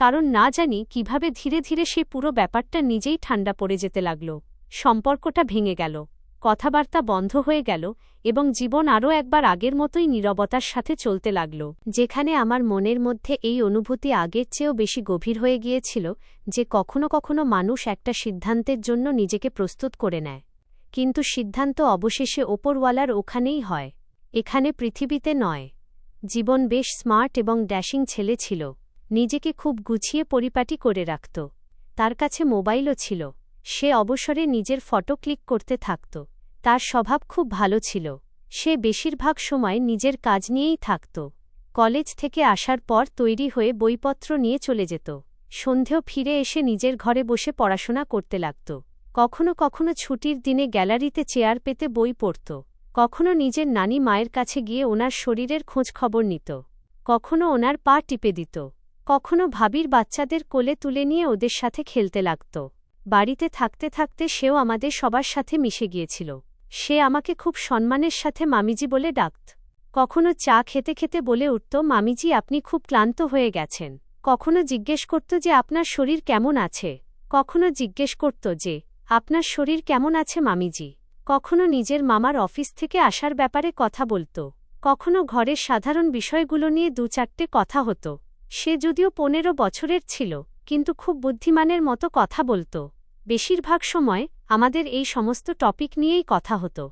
কারণ না জানি কিভাবে ধীরে ধীরে সেই পুরো ব্যাপারটা নিজেই ঠান্ডা পড়ে যেতে লাগল। সম্পর্কটা ভেঙে গেল, কথাবার্তা বন্ধ হয়ে গেল, এবং জীবন আরও একবার আগের মতোই নীরবতার সাথে চলতে লাগল। যেখানে আমার মনের মধ্যে এই অনুভূতি আগের চেয়েও বেশি গভীর হয়ে গিয়েছিল যে কখনো কখনো মানুষ একটা সিদ্ধান্তের জন্য নিজেকে প্রস্তুত করে নেয়, কিন্তু সিদ্ধান্ত অবশেষে ওপরওয়ালার ওখানেই হয়, এখানে পৃথিবীতে নয়। জীবন বেশ স্মার্ট এবং ড্যাশিং ছেলে ছিল, নিজেকে খুব গুছিয়ে পরিপাটি করে রাখত। তার কাছে মোবাইলও ছিল, সে অবসরে নিজের ফটো ক্লিক করতে থাকত। তার স্বভাব খুব ভালো ছিল, সে বেশিরভাগ সময় নিজের কাজ নিয়েই থাকত। কলেজ থেকে আসার পর তৈরি হয়ে বইপত্র নিয়ে চলে যেত। সন্ধেও ফিরে এসে নিজের ঘরে বসে পড়াশোনা করতে লাগত। কখনো কখনো ছুটির দিনে গ্যালারিতে চেয়ার পেতে বই পড়ত। কখনো নিজের নানি মায়ের কাছে গিয়ে ওনার শরীরের খোঁজ খবর নিত। কখনো ওনার পা টিপে দিত। কখনো ভাবির বাচ্চাদের কোলে তুলে নিয়ে ওদের সাথে খেলতে লাগত। বাড়িতে থাকতে থাকতে সেও আমাদের সবার সাথে মিশে গিয়েছিল। সে আমাকে খুব সম্মানের সাথে মামিজি বলে ডাকত। কখনো চা খেতে খেতে বলে উঠত, মামিজি আপনি খুব ক্লান্ত হয়ে গেছেন। কখনো জিজ্ঞেস করত যে আপনার শরীর কেমন আছে। কখনো জিজ্ঞেস করত যে আপনার শরীর কেমন আছে মামিজি। কখনো নিজের মামার অফিস থেকে আসার ব্যাপারে কথা বলত। কখনো ঘরের সাধারণ বিষয়গুলো নিয়ে দু-চারটে কথা হতো। সে যদিও 15 বছরের ছিল, কিন্তু খুব বুদ্ধিমানের মতো কথা বলত। বেশিরভাগ সময় আমাদের এই সমস্ত টপিক নিয়েই কথা হতো।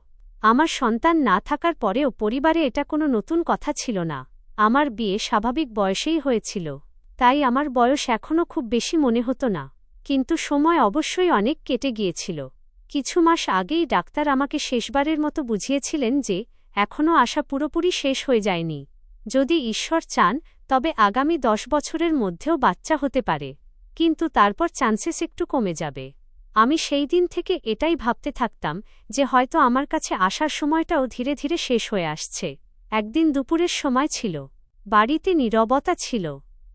আমার সন্তান না থাকার পরেও পরিবারে এটা কোনো নতুন কথা ছিল না। আমার বিয়ে স্বাভাবিক বয়সেই হয়েছিল, তাই আমার বয়স এখনও খুব বেশি মনে হতো না, কিন্তু সময় অবশ্যই অনেক কেটে গিয়েছিল। কিছু মাস আগেই ডাক্তার আমাকে শেষবারের মতো বুঝিয়েছিলেন যে এখনও আশা পুরোপুরি শেষ হয়ে যায়নি। যদি ঈশ্বর চান তবে আগামী 10 বছরের মধ্যেও বাচ্চা হতে পারে, কিন্তু তারপর চান্সেস একটু কমে যাবে। আমি সেই দিন থেকে এটাই ভাবতে থাকতাম যে হয়তো আমার কাছে আসার সময়টাও ধীরে ধীরে শেষ হয়ে আসছে। একদিন দুপুরের সময় ছিল, বাড়িতে নীরবতা ছিল।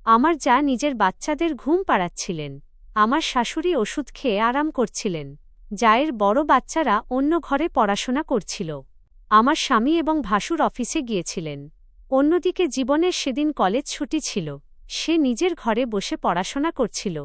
আমার যা নিজের বাচ্চাদের ঘুম পাড়াচ্ছিলেন, আমার শাশুড়ি ওষুধ খেয়ে আরাম করছিলেন, জায়ের বড় বাচ্চারা অন্য ঘরে পড়াশোনা করছিল, আমার স্বামী এবং ভাসুর অফিসে গিয়েছিলেন। অন্যদিকে জীবনের সেদিন কলেজ ছুটি ছিল, সে নিজের ঘরে বসে পড়াশোনা করছিল।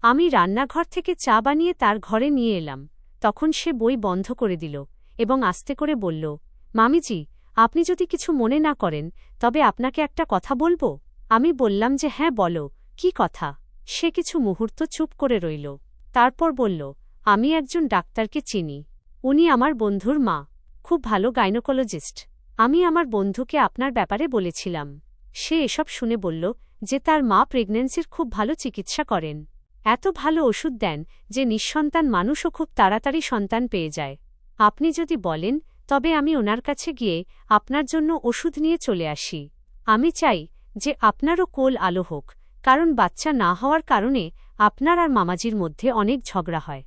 আমি রান্নাঘর থেকে চা বানিয়ে তার ঘরে নিয়ে এলাম, তখন সে বই বন্ধ করে দিল এবং আস্তে করে বলল, মামিজি, আপনি যদি কিছু মনে না করেন তবে আপনাকে একটা কথা বলবো। আমি বললাম যে হ্যাঁ বলো, কি কথা। সে কিছু মুহূর্ত চুপ করে রইল, তারপর বলল, আমি একজন ডাক্তারকে চিনি, উনি আমার বন্ধুর মা, খুব ভালো গাইনোকোলজিস্ট। আমি আমার বন্ধুকে আপনার ব্যাপারে বলেছিলাম। সে এসব শুনে বলল যে তার মা প্রেগন্যান্সির খুব ভালো চিকিৎসা করেন, এত ভালো ওষুধ দেন যে নিঃসন্তান মানুষও খুব তাড়াতাড়ি সন্তান পেয়ে যায়। আপনি যদি বলেন তবে আমি ওনার কাছে গিয়ে আপনার জন্য ওষুধ নিয়ে চলে আসি। আমি চাই যে আপনারও কোল আলো হোক, কারণ বাচ্চা না হওয়ার কারণে আপনার আর মামাজির মধ্যে অনেক ঝগড়া হয়।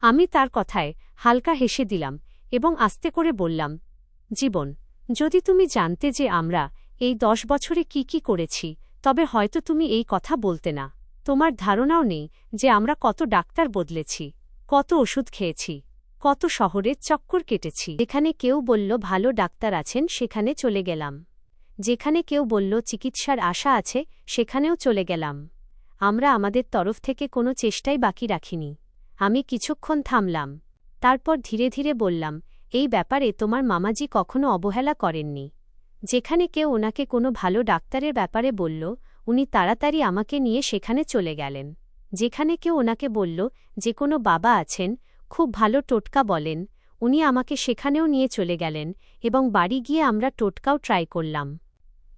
আমি তার কথায় হালকা হেসে দিলাম এবং আস্তে করে বললাম, জীবন, যদি তুমি জানতে যে আমরা এই 10 বছরে কি কি করেছি তবে হয়তো তুমি এই কথা বলতে না। তোমার ধারণাও নেই যে আমরা কত ডাক্তার বদলেছি, কত ওষুধ খেয়েছি। কত শহরের চক্কর কেটেছি। যেখানে কেউ বলল ভালো ডাক্তার আছেন সেখানে চলে গেলাম, যেখানে কেউ বলল চিকিৎসার আশা আছে সেখানেও চলে গেলাম। আমরা আমাদের তরফ থেকে কোনো চেষ্টাই বাকি রাখিনি। আমি কিছুক্ষণ থামলাম, তারপর ধীরে ধীরে বললাম, এই ব্যাপারে তোমার মামাজি কখনো অবহেলা করেননি। যেখানে কেউ ওনাকে কোনো ভালো ডাক্তারের ব্যাপারে বলল, উনি তাড়াতাড়ি আমাকে নিয়ে সেখানে চলে গেলেন। যেখানে কেউ ওনাকে বলল যে কোনো বাবা আছেন, খুব ভালো টোটকা বলেন, উনি আমাকে সেখানেও নিয়ে চলে গেলেন এবং বাড়ি গিয়ে আমরা টোটকাও ট্রাই করলাম।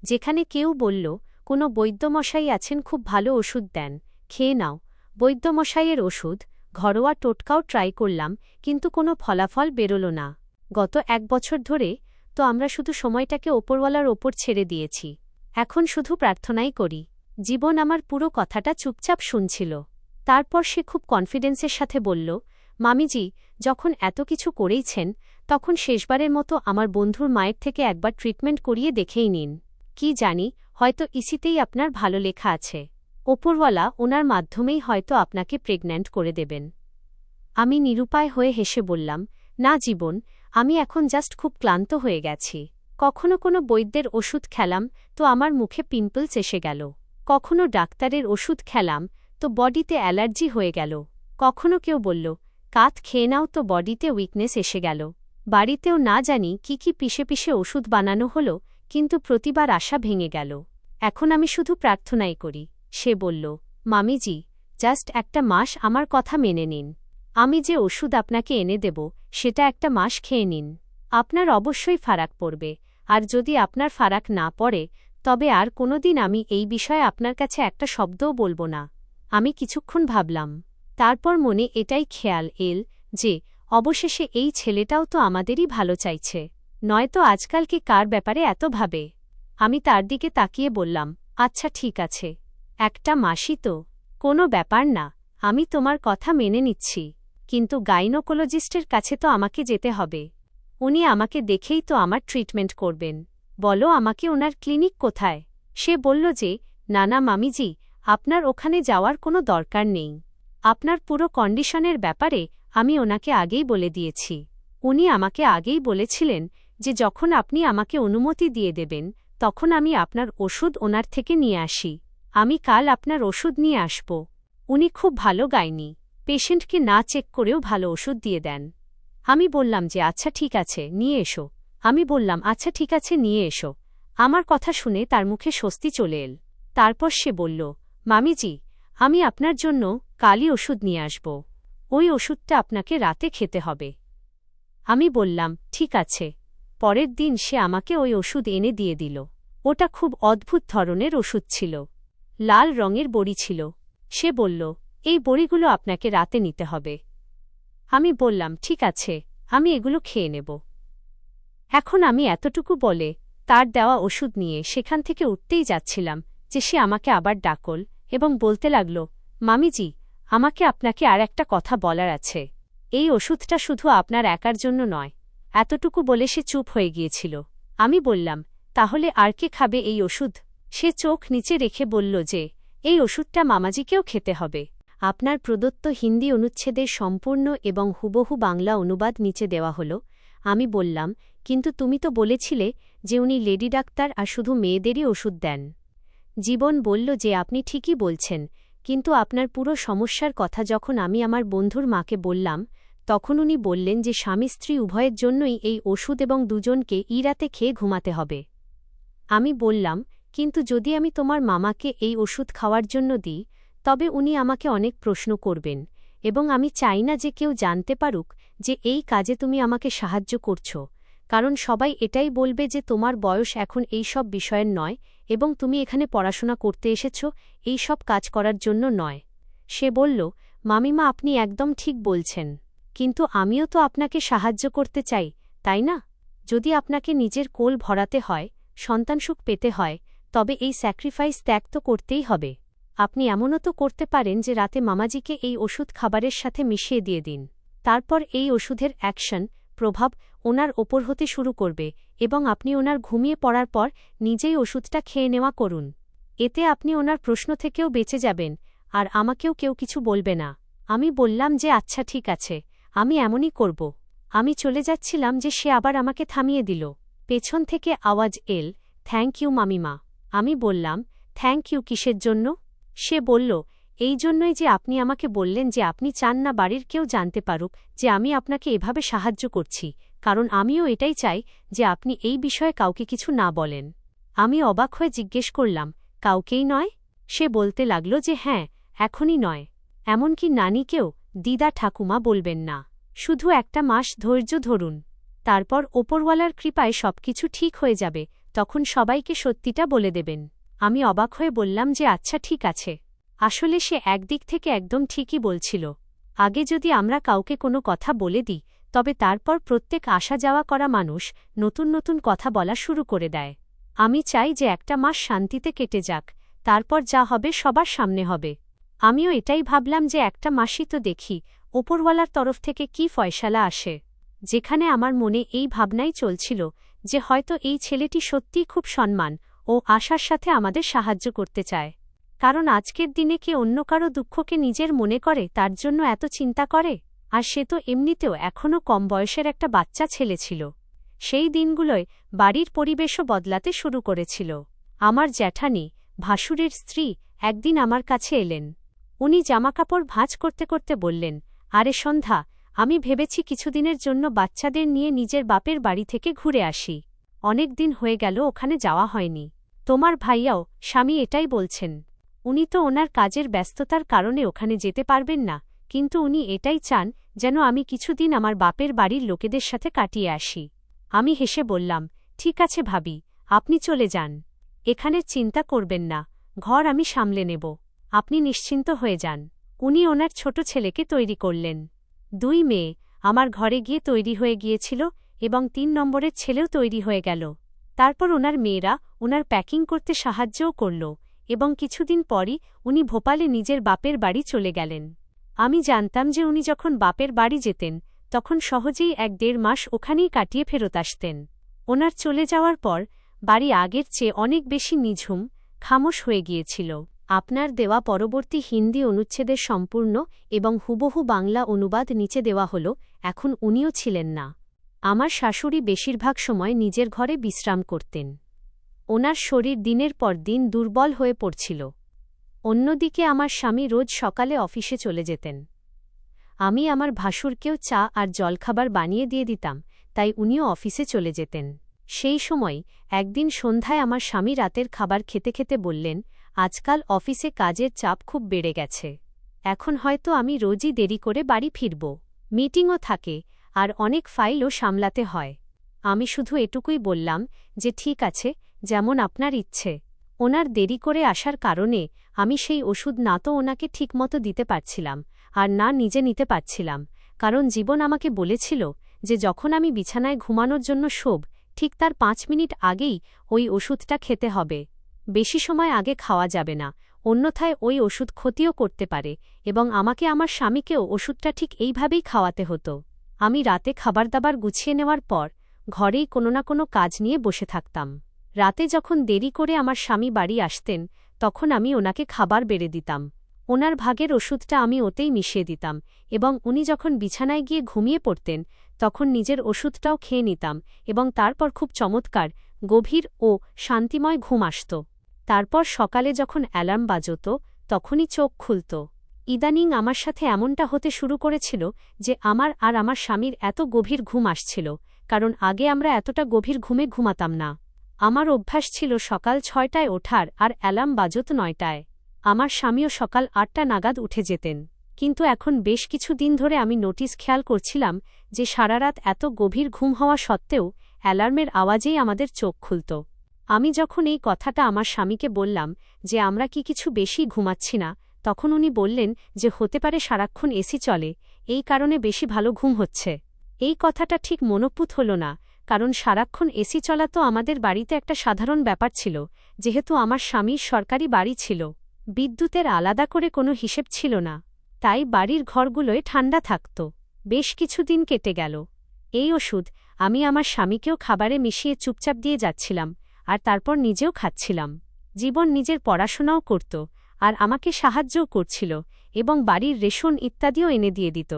যেখানে কেউ বলল কোনো বৈদ্যমশাই আছেন, খুব ভালো ওষুধ দেন, খেয়ে নাও, বৈদ্যমশাইয়ের ওষুধ, ঘরোয়া টোটকাও ট্রাই করলাম, কিন্তু কোনো ফলাফল বেরোল না। গত 1 বছর ধরে তো আমরা শুধু সময়টাকে ওপরওয়ালার ওপর ছেড়ে দিয়েছি। এখন শুধু প্রার্থনাই করি। জীবন আমার পুরো কথাটা চুপচাপ শুনছিল। তারপর সে খুব কনফিডেন্সের সাথে বলল, মামিজি, যখন এত কিছু করেইছেন, তখন শেষবারের মতো আমার বন্ধুর মায়ের থেকে একবার ট্রিটমেন্ট করিয়ে দেখেই নিন। কি জানি, হয়তো ইসিতেই আপনার ভালো লেখা আছে। ওপরওয়ালা ওনার মাধ্যমেই হয়তো আপনাকে প্রেগন্যান্ট করে দেবেন। আমি নিরুপায় হয়ে হেসে বললাম, না জীবন, আমি এখন জাস্ট খুব ক্লান্ত হয়ে গেছি। কখনো কোনো বৈদ্যের ওষুধ খেলাম তো আমার মুখে পিম্পলস এসে গেল, কখনো ডাক্তারের ওষুধ খেলাম তো বডিতে অ্যালার্জি হয়ে গেল, কখনো কেউ বলল কাত খেয়ে নাও তো বডিতে উইকনেস এসে গেল। বাড়িতেও না জানি কি কি পিষে পিষে ওষুধ বানানো হলো, কিন্তু প্রতিবার আশা ভেঙে গেল। এখন আমি শুধু প্রার্থনাই করি। সে বলল, মামিজি, জাস্ট একটা মাস আমার কথা মেনে নিন। আমি যে ওষুধ আপনাকে এনে দেব সেটা একটা মাস খেয়ে নিন, আপনার অবশ্যই ফারাক পড়বে। আর যদি আপনার ফারাক না পড়ে, তবে আর কোনোদিন আমি এই বিষয়ে আপনার কাছে একটা শব্দও বলবো না। আমি কিছুক্ষণ ভাবলাম, তারপর মনে এটাই খেয়াল এল যে অবশেষে এই ছেলেটাও তো আমাদেরই ভালো চাইছে, নয়তো আজকালকে কার ব্যাপারে এত ভাবে। আমি তার দিকে তাকিয়ে বললাম, আচ্ছা ঠিক আছে, একটা মাসই তো, কোনো ব্যাপার না, আমি তোমার কথা মেনে নিচ্ছি, কিন্তু গাইনোকোলজিস্টের কাছে তো আমাকে যেতে হবে। উনি আমাকে দেখেই তো আমার ট্রিটমেন্ট করবেন। বলো আমাকে ওনার ক্লিনিক কোথায়? সে বলল যে, না না মামিজি, আপনার ওখানে যাওয়ার কোনো দরকার নেই। আপনার পুরো কন্ডিশনের ব্যাপারে আমি ওনাকে আগেই বলে দিয়েছি। উনি আমাকে আগেই বলেছিলেন যে যখন আপনি আমাকে অনুমতি দিয়ে দেবেন, তখন আমি আপনার ওষুধ ওনার থেকে নিয়ে আসি। আমি কাল আপনার ওষুধ নিয়ে আসব। উনি খুব ভালো গাইনি, পেশেন্টকে না চেক করেও ভালো ওষুধ দিয়ে দেন। আমি বললাম যে আচ্ছা ঠিক আছে, নিয়ে এসো। আমি বললাম আচ্ছা ঠিক আছে, নিয়ে এসো। আমার কথা শুনে তার মুখে স্বস্তি চলে এল। তারপর সে বলল, মামিজি, আমি আপনার জন্য কালই ওষুধ নিয়ে আসব। ওই ওষুধটা আপনাকে রাতে খেতে হবে। আমি বললাম ঠিক আছে। পরের দিন সে আমাকে ওই ওষুধ এনে দিয়ে দিল। ওটা খুব অদ্ভুত ধরনের ওষুধ ছিল, লাল রঙের বড়ি ছিল। সে বলল, এই বড়িগুলো আপনাকে রাতে নিতে হবে। আমি বললাম ঠিক আছে, আমি এগুলো খেয়ে নেব। এখন আমি এতটুকু বলে তার দেওয়া ওষুধ নিয়ে সেখান থেকে উঠতেই যাচ্ছিলাম যে সে আমাকে আবার ডাকল এবং বলতে লাগল, মামিজি, আমাকে আপনাকে আর একটা কথা বলার আছে। এই ওষুধটা শুধু আপনার একার জন্য নয়। এতটুকু বলে সে চুপ হয়ে গিয়েছিল। আমি বললাম, তাহলে আর কে খাবে এই ওষুধ? সে চোখ নিচে রেখে বলল যে, এই ওষুধটা মামাজিকেও খেতে হবে। আপনার প্রদত্ত হিন্দি অনুচ্ছেদের সম্পূর্ণ এবং হুবহু বাংলা অনুবাদ নিচে দেওয়া হল। আমি বললাম, কিন্তু তুমি তো বলেছিলে যে উনি লেডি ডাক্তার আর শুধু মেয়েদেরই ওষুধ দেন। জীবন বলল যে আপনি ঠিকই বলছেন, কিন্তু আপনার পুরো সমস্যার কথা যখন আমি আমার বন্ধুর মাকে বললাম, তখন উনি বললেন যে স্বামী স্ত্রী উভয়ের জন্যই এই ওষুধ এবং দুজনকে রাতে খেয়ে ঘুমাতে হবে। আমি বললাম, কিন্তু যদি আমি তোমার মামাকে এই ওষুধ খাওয়ার জন্য দিই, তবে উনি আমাকে অনেক প্রশ্ন করবেন এবং আমি চাই না যে কেউ জানতে পারুক যে এই কাজে তুমি আমাকে সাহায্য করছ, কারণ সবাই এটাই বলবে যে তোমার বয়স এখন এই সব বিষয়ের নয় এবং তুমি এখানে পড়াশোনা করতে এসেছ, এই সব কাজ করার জন্য নয়। সে বলল, মামিমা, আপনি একদম ঠিক বলছেন, কিন্তু আমিও তো আপনাকে সাহায্য করতে চাই, তাই না? যদি আপনাকে নিজের কোল ভরাতে হয়, সন্তানসুখ পেতে হয়, তবে এই স্যাক্রিফাইস ত্যাগ তো করতেই হবে। আপনি এমনও তো করতে পারেন যে রাতে মামাজিকে এই ওষুধ খাবারের সাথে মিশিয়ে দিয়ে দিন। তারপর এই ওষুধের অ্যাকশন, প্রভাব ওনার ওপর হতে শুরু করবে এবং আপনি ওনার ঘুমিয়ে পড়ার পর নিজেই ওষুধটা খেয়ে নেওয়া করুন। এতে আপনি ওনার প্রশ্ন থেকেও বেঁচে যাবেন আর আমাকেও কেউ কিছু বলবে না। আমি বললাম যে আচ্ছা ঠিক আছে, আমি এমনই করব। আমি চলে যাচ্ছিলাম যে সে আবার আমাকে থামিয়ে দিল। পেছন থেকে আওয়াজ এল, থ্যাংক ইউ মামিমা। আমি বললাম, থ্যাংক ইউ কিসের জন্য? সে বলল, এই জন্যই যে আপনি আমাকে বললেন যে আপনি চান না বাড়ির কেউ জানতে পারুক যে আমি আপনাকে এভাবে সাহায্য করছি, কারণ আমিও এটাই চাই যে আপনি এই বিষয়ে কাউকে কিছু না বলেন। আমি অবাক হয়ে জিজ্ঞেস করলাম, কাউকেই নয়? সে বলতে লাগল যে হ্যাঁ, এখনই নয়, এমনকি নানিকেও, দিদা ঠাকুমা বলবেন না। শুধু একটা মাস ধৈর্য ধরুন, তারপর ওপরওয়ালার কৃপায় সবকিছু ঠিক হয়ে যাবে, তখন সবাইকে সত্যিটা বলে দেবেন। আমি অবাক হয়ে বললাম যে আচ্ছা ঠিক আছে। আসলে সে একদিক থেকে একদম ঠিকই বলছিল। আগে যদি আমরা কাউকে কোনো কথা বলে দিই, তবে তারপর প্রত্যেক আসা যাওয়া করা মানুষ নতুন নতুন কথা বলা শুরু করে দেয়। আমি চাই যে একটা মাস শান্তিতে কেটে যাক, তারপর যা হবে সবার সামনে হবে। আমিও এটাই ভাবলাম যে একটা মাসই তো দেখি ওপরওয়ালার তরফ থেকে কি ফয়সালা আসে। যেখানে আমার মনে এই ভাবনাই চলছিল যে হয়তো এই ছেলেটি সত্যিই খুব সম্মান ও আশার সাথে আমাদের সাহায্য করতে চায়। কারণ আজকের দিনে কে অন্য কারো দুঃখকে নিজের মনে করে তার জন্য এত চিন্তা করে? আর সে তো এমনিতেও এখনও কম বয়সের একটা বাচ্চা ছেলে ছিল। সেই দিনগুলোয় বাড়ির পরিবেশও বদলাতে শুরু করেছিল। আমার জ্যাঠানি, ভাসুরের স্ত্রী, একদিন আমার কাছে এলেন। উনি জামাকাপড় ভাঁজ করতে করতে বললেন, আরে সন্ধ্যা, আমি ভেবেছি কিছুদিনের জন্য বাচ্চাদের নিয়ে নিজের বাপের বাড়ি থেকে ঘুরে আসি। অনেক দিন হয়ে গেল ওখানে যাওয়া হয়নি। তোমার ভাইয়াও, স্বামী এটাই বলছেন। উনি তো ওনার কাজের ব্যস্ততার কারণে ওখানে যেতে পারবেন না, কিন্তু উনি এটাই চান যেন আমি কিছুদিন আমার বাপের বাড়ির লোকেদের সাথে কাটিয়ে আসি। আমি হেসে বললাম, ঠিক আছে ভাবি, আপনি চলে যান। এখানের চিন্তা করবেন না, ঘর আমি সামলে নেব। আপনি নিশ্চিন্ত হয়ে যান। উনি ওনার ছোট ছেলেকে তৈরি করলেন। 2 মেয়ে আমার ঘরে গিয়ে তৈরি হয়ে গিয়েছিল এবং 3 নম্বরের ছেলেও তৈরি হয়ে গেল। তারপর ওনার মেয়েরা ওনার প্যাকিং করতে সাহায্যও করল এবং কিছুদিন পরই উনি ভোপালে নিজের বাপের বাড়ি চলে গেলেন। আমি জানতাম যে উনি যখন বাপের বাড়ি যেতেন তখন সহজেই 1-1.5 মাস ওখানেই কাটিয়ে ফেরত আসতেন। ওনার চলে যাওয়ার পর বাড়ি আগের চেয়ে অনেক বেশি নিঝুম, খামোশ হয়ে গিয়েছিল। আপনার দেওয়া পরবর্তী হিন্দি অনুচ্ছেদের সম্পূর্ণ এবং হুবহু বাংলা অনুবাদ নিচে দেওয়া হল। এখন উনিও ছিলেন না। আমার শাশুড়ি বেশিরভাগ সময় নিজের ঘরে বিশ্রাম করতেন। ওনার শরীর দিনের পর দিন দুর্বল হয়ে পড়ছিল। অন্যদিকে আমার স্বামী রোজ সকালে অফিসে চলে যেতেন। আমি আমার ভাসুরকেও চা আর জলখাবার বানিয়ে দিয়ে দিতাম, তাই উনিও অফিসে চলে যেতেন। সেই সময় একদিন সন্ধ্যায় আমার স্বামী রাতের খাবার খেতে খেতে বললেন, আজকাল অফিসে কাজের চাপ খুব বেড়ে গেছে। এখন হয়তো আমি রোজই দেরি করে বাড়ি ফিরব। মিটিংও থাকে আর অনেক ফাইলও সামলাতে হয়। আমি শুধু এটুকুই বললাম যে ঠিক আছে, যেমন আপনার ইচ্ছে। ওনার দেরি করে আসার কারণে আমি সেই ওষুধ না তো ওনাকে ঠিকমতো দিতে পারছিলাম আর না নিজে নিতে পারছিলাম, কারণ জীবন আমাকে বলেছিল যে যখন আমি বিছানায় ঘুমানোর জন্য শোব, ঠিক তার 5 মিনিট আগেই ওই ওষুধটা খেতে হবে। বেশি সময় আগে খাওয়া যাবে না, অন্যথায় ওই ওষুধ ক্ষতিও করতে পারে এবং আমাকে আমার স্বামীকেও ওষুধটা ঠিক এইভাবেই খাওয়াতে হতো। আমি রাতে খাবারদাবার গুছিয়ে নেওয়ার পর ঘরেই কোনো না কোনো কাজ নিয়ে বসে থাকতাম। রাতে যখন দেরি করে আমার স্বামী বাড়ি আসতেন তখন আমি ওনাকে খাবার বেড়ে দিতাম। ওনার ভাগের ওষুধটা আমি ওতেই মিশিয়ে দিতাম এবং উনি যখন বিছানায় গিয়ে ঘুমিয়ে পড়তেন তখন নিজের ওষুধটাও খেয়ে নিতাম এবং তারপর খুব চমৎকার, গভীর ও শান্তিময় ঘুম আসত। তারপর সকালে যখন অ্যালার্ম বাজত তখনই চোখ খুলত। ইদানিং আমার সাথে এমনটা হতে শুরু করেছিল যে আমার আর আমার স্বামীর এত গভীর ঘুম আসছিল, কারণ আগে আমরা এতটা গভীর ঘুমে ঘুমাতাম না। আমার অভ্যাস ছিল সকাল 6টায় ওঠার আর অ্যালার্ম বাজত 9টায়। আমার স্বামীও সকাল 8টা নাগাদ উঠে যেতেন। কিন্তু এখন বেশ কিছু দিন ধরে আমি খেয়াল করছিলাম যে সারারাত এত গভীর ঘুম হওয়া সত্ত্বেও অ্যালার্মের আওয়াজেই আমাদের চোখ খুলত। আমি যখন এই কথাটা আমার স্বামীকে বললাম যে আমরা কি কিছু বেশি ঘুমাচ্ছি না, তখন উনি বললেন যে হতে পারে সারাক্ষণ এসি চলে, এই কারণে বেশি ভালো ঘুম হচ্ছে। এই কথাটা ঠিক মনোপুত হল না, কারণ সারাক্ষণ এসি চলা তো আমাদের বাড়িতে একটা সাধারণ ব্যাপার ছিল, যেহেতু আমার স্বামীর সরকারি বাড়ি ছিল। বিদ্যুতের আলাদা করে কোনো হিসেব ছিল না, তাই বাড়ির ঘরগুলোয় ঠান্ডা থাকত। বেশ কিছুদিন কেটে গেল। এই ওষুধ আমি আমার স্বামীকেও খাবারে মিশিয়ে চুপচাপ দিয়ে যাচ্ছিলাম আর তারপর নিজেও খাচ্ছিলাম। জীবন নিজের পড়াশোনাও করত আর আমাকে সাহায্যও করছিল এবং বাড়ির রেশন ইত্যাদিও এনে দিয়ে দিত।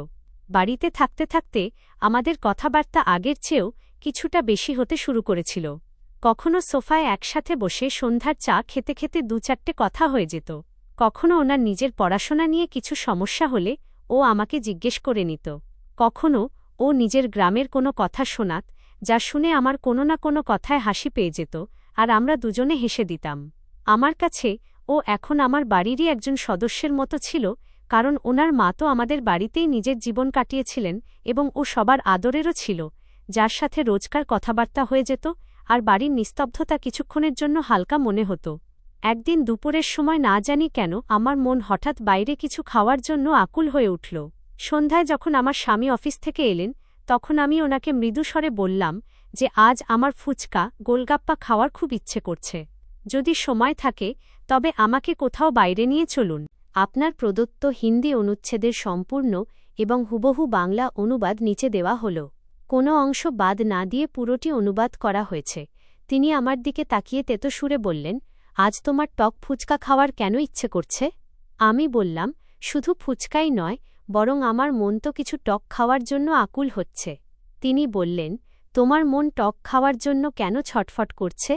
বাড়িতে থাকতে থাকতে আমাদের কথাবার্তা আগের চেয়েও কিছুটা বেশি হতে শুরু করেছিল। কখনো সোফায় একসাথে বসে সন্ধ্যার চা খেতে খেতে ২-৪টে কথা হয়ে যেত। কখনো ওনার নিজের পড়াশোনা নিয়ে কিছু সমস্যা হলে ও আমাকে জিজ্ঞেস করে নিত। কখনো ও নিজের গ্রামের কোনো কথা শোনাত, যা শুনে আমার কোনো না কোনো কথায় হাসি পেয়ে যেত, আর আমরা দুজনে হেসে দিতাম। আমার কাছে ও এখন আমার বাড়িরই একজন সদস্যের মতো ছিল, কারণ ওনার মা তো আমাদের বাড়িতেই নিজের জীবন কাটিয়েছিলেন এবং ও সবার আদরেরও ছিল, যার সাথে রোজকার কথাবার্তা হয়ে যেত, আর বাড়ির নিস্তব্ধতা কিছুক্ষণের জন্য হালকা মনে হতো। একদিন দুপুরের সময় না জানি কেন আমার মন হঠাৎ বাইরে কিছু খাওয়ার জন্য আকুল হয়ে উঠল। সন্ধ্যায় যখন আমার স্বামী অফিস থেকে এলেন, তখন আমি ওনাকে মৃদুস্বরে বললাম যে আজ আমার ফুচকা গোলগাপ্পা খাওয়ার খুব ইচ্ছে করছে। যদি সময় থাকে তবে আমাকে কোথাও বাইরে নিয়ে চলুন। আপনার প্রদত্ত হিন্দি অনুচ্ছেদের সম্পূর্ণ এবং হুবহু বাংলা অনুবাদ নিচে দেওয়া হল। কোনো অংশ বাদ না দিয়ে পুরোটি অনুবাদ করা হয়েছে। তিনি আমার দিকে তাকিয়ে তেতো সুরে বললেন, আজ তোমার টক ফুচকা খাওয়ার কেন ইচ্ছে করছে? আমি বললাম, শুধু ফুচকাই নয়, বরং আমার মন তো কিছু টক খাওয়ার জন্য আকুল হচ্ছে। তিনি বললেন, তোমার মন টক খাওয়ার জন্য কেন ছটফট করছে?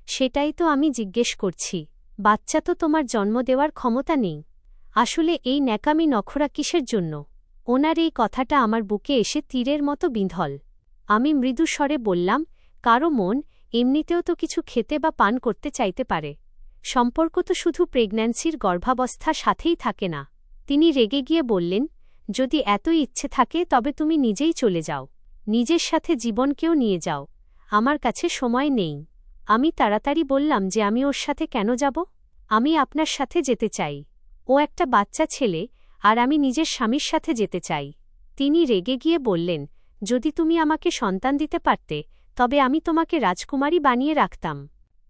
সেটাই তো আমি জিজ্ঞেস করছি। বাচ্চা তো তোমার জন্ম দেওয়ার ক্ষমতা নেই। আসলে এই ন্যাকামি নখরা কিসের জন্য? ওনার এই কথাটা আমার বুকে এসে তীরের মতো বিঁধল। আমি মৃদু স্বরে বললাম, কারো মন এমনিতেও তো কিছু খেতে বা পান করতে চাইতে পারে। সম্পর্ক তো শুধু প্রেগন্যান্সির গর্ভাবস্থার সাথেই থাকে না। তিনি রেগে গিয়ে বললেন, যদি এতই ইচ্ছে থাকে তবে তুমি নিজেই চলে যাও। নিজের সাথে জীবনকেও নিয়ে যাও। আমার কাছে সময় নেই। আমি তাড়াতাড়ি বললাম যে আমি ওর সাথে কেন যাব? আমি আপনার সাথে যেতে চাই। ও একটা বাচ্চা ছেলে, আর আমি নিজের স্বামীর সাথে যেতে চাই। তিনি রেগে গিয়ে বললেন, যদি তুমি আমাকে সন্তান দিতে পারতে তবে আমি তোমাকে রাজকুমারী বানিয়ে রাখতাম।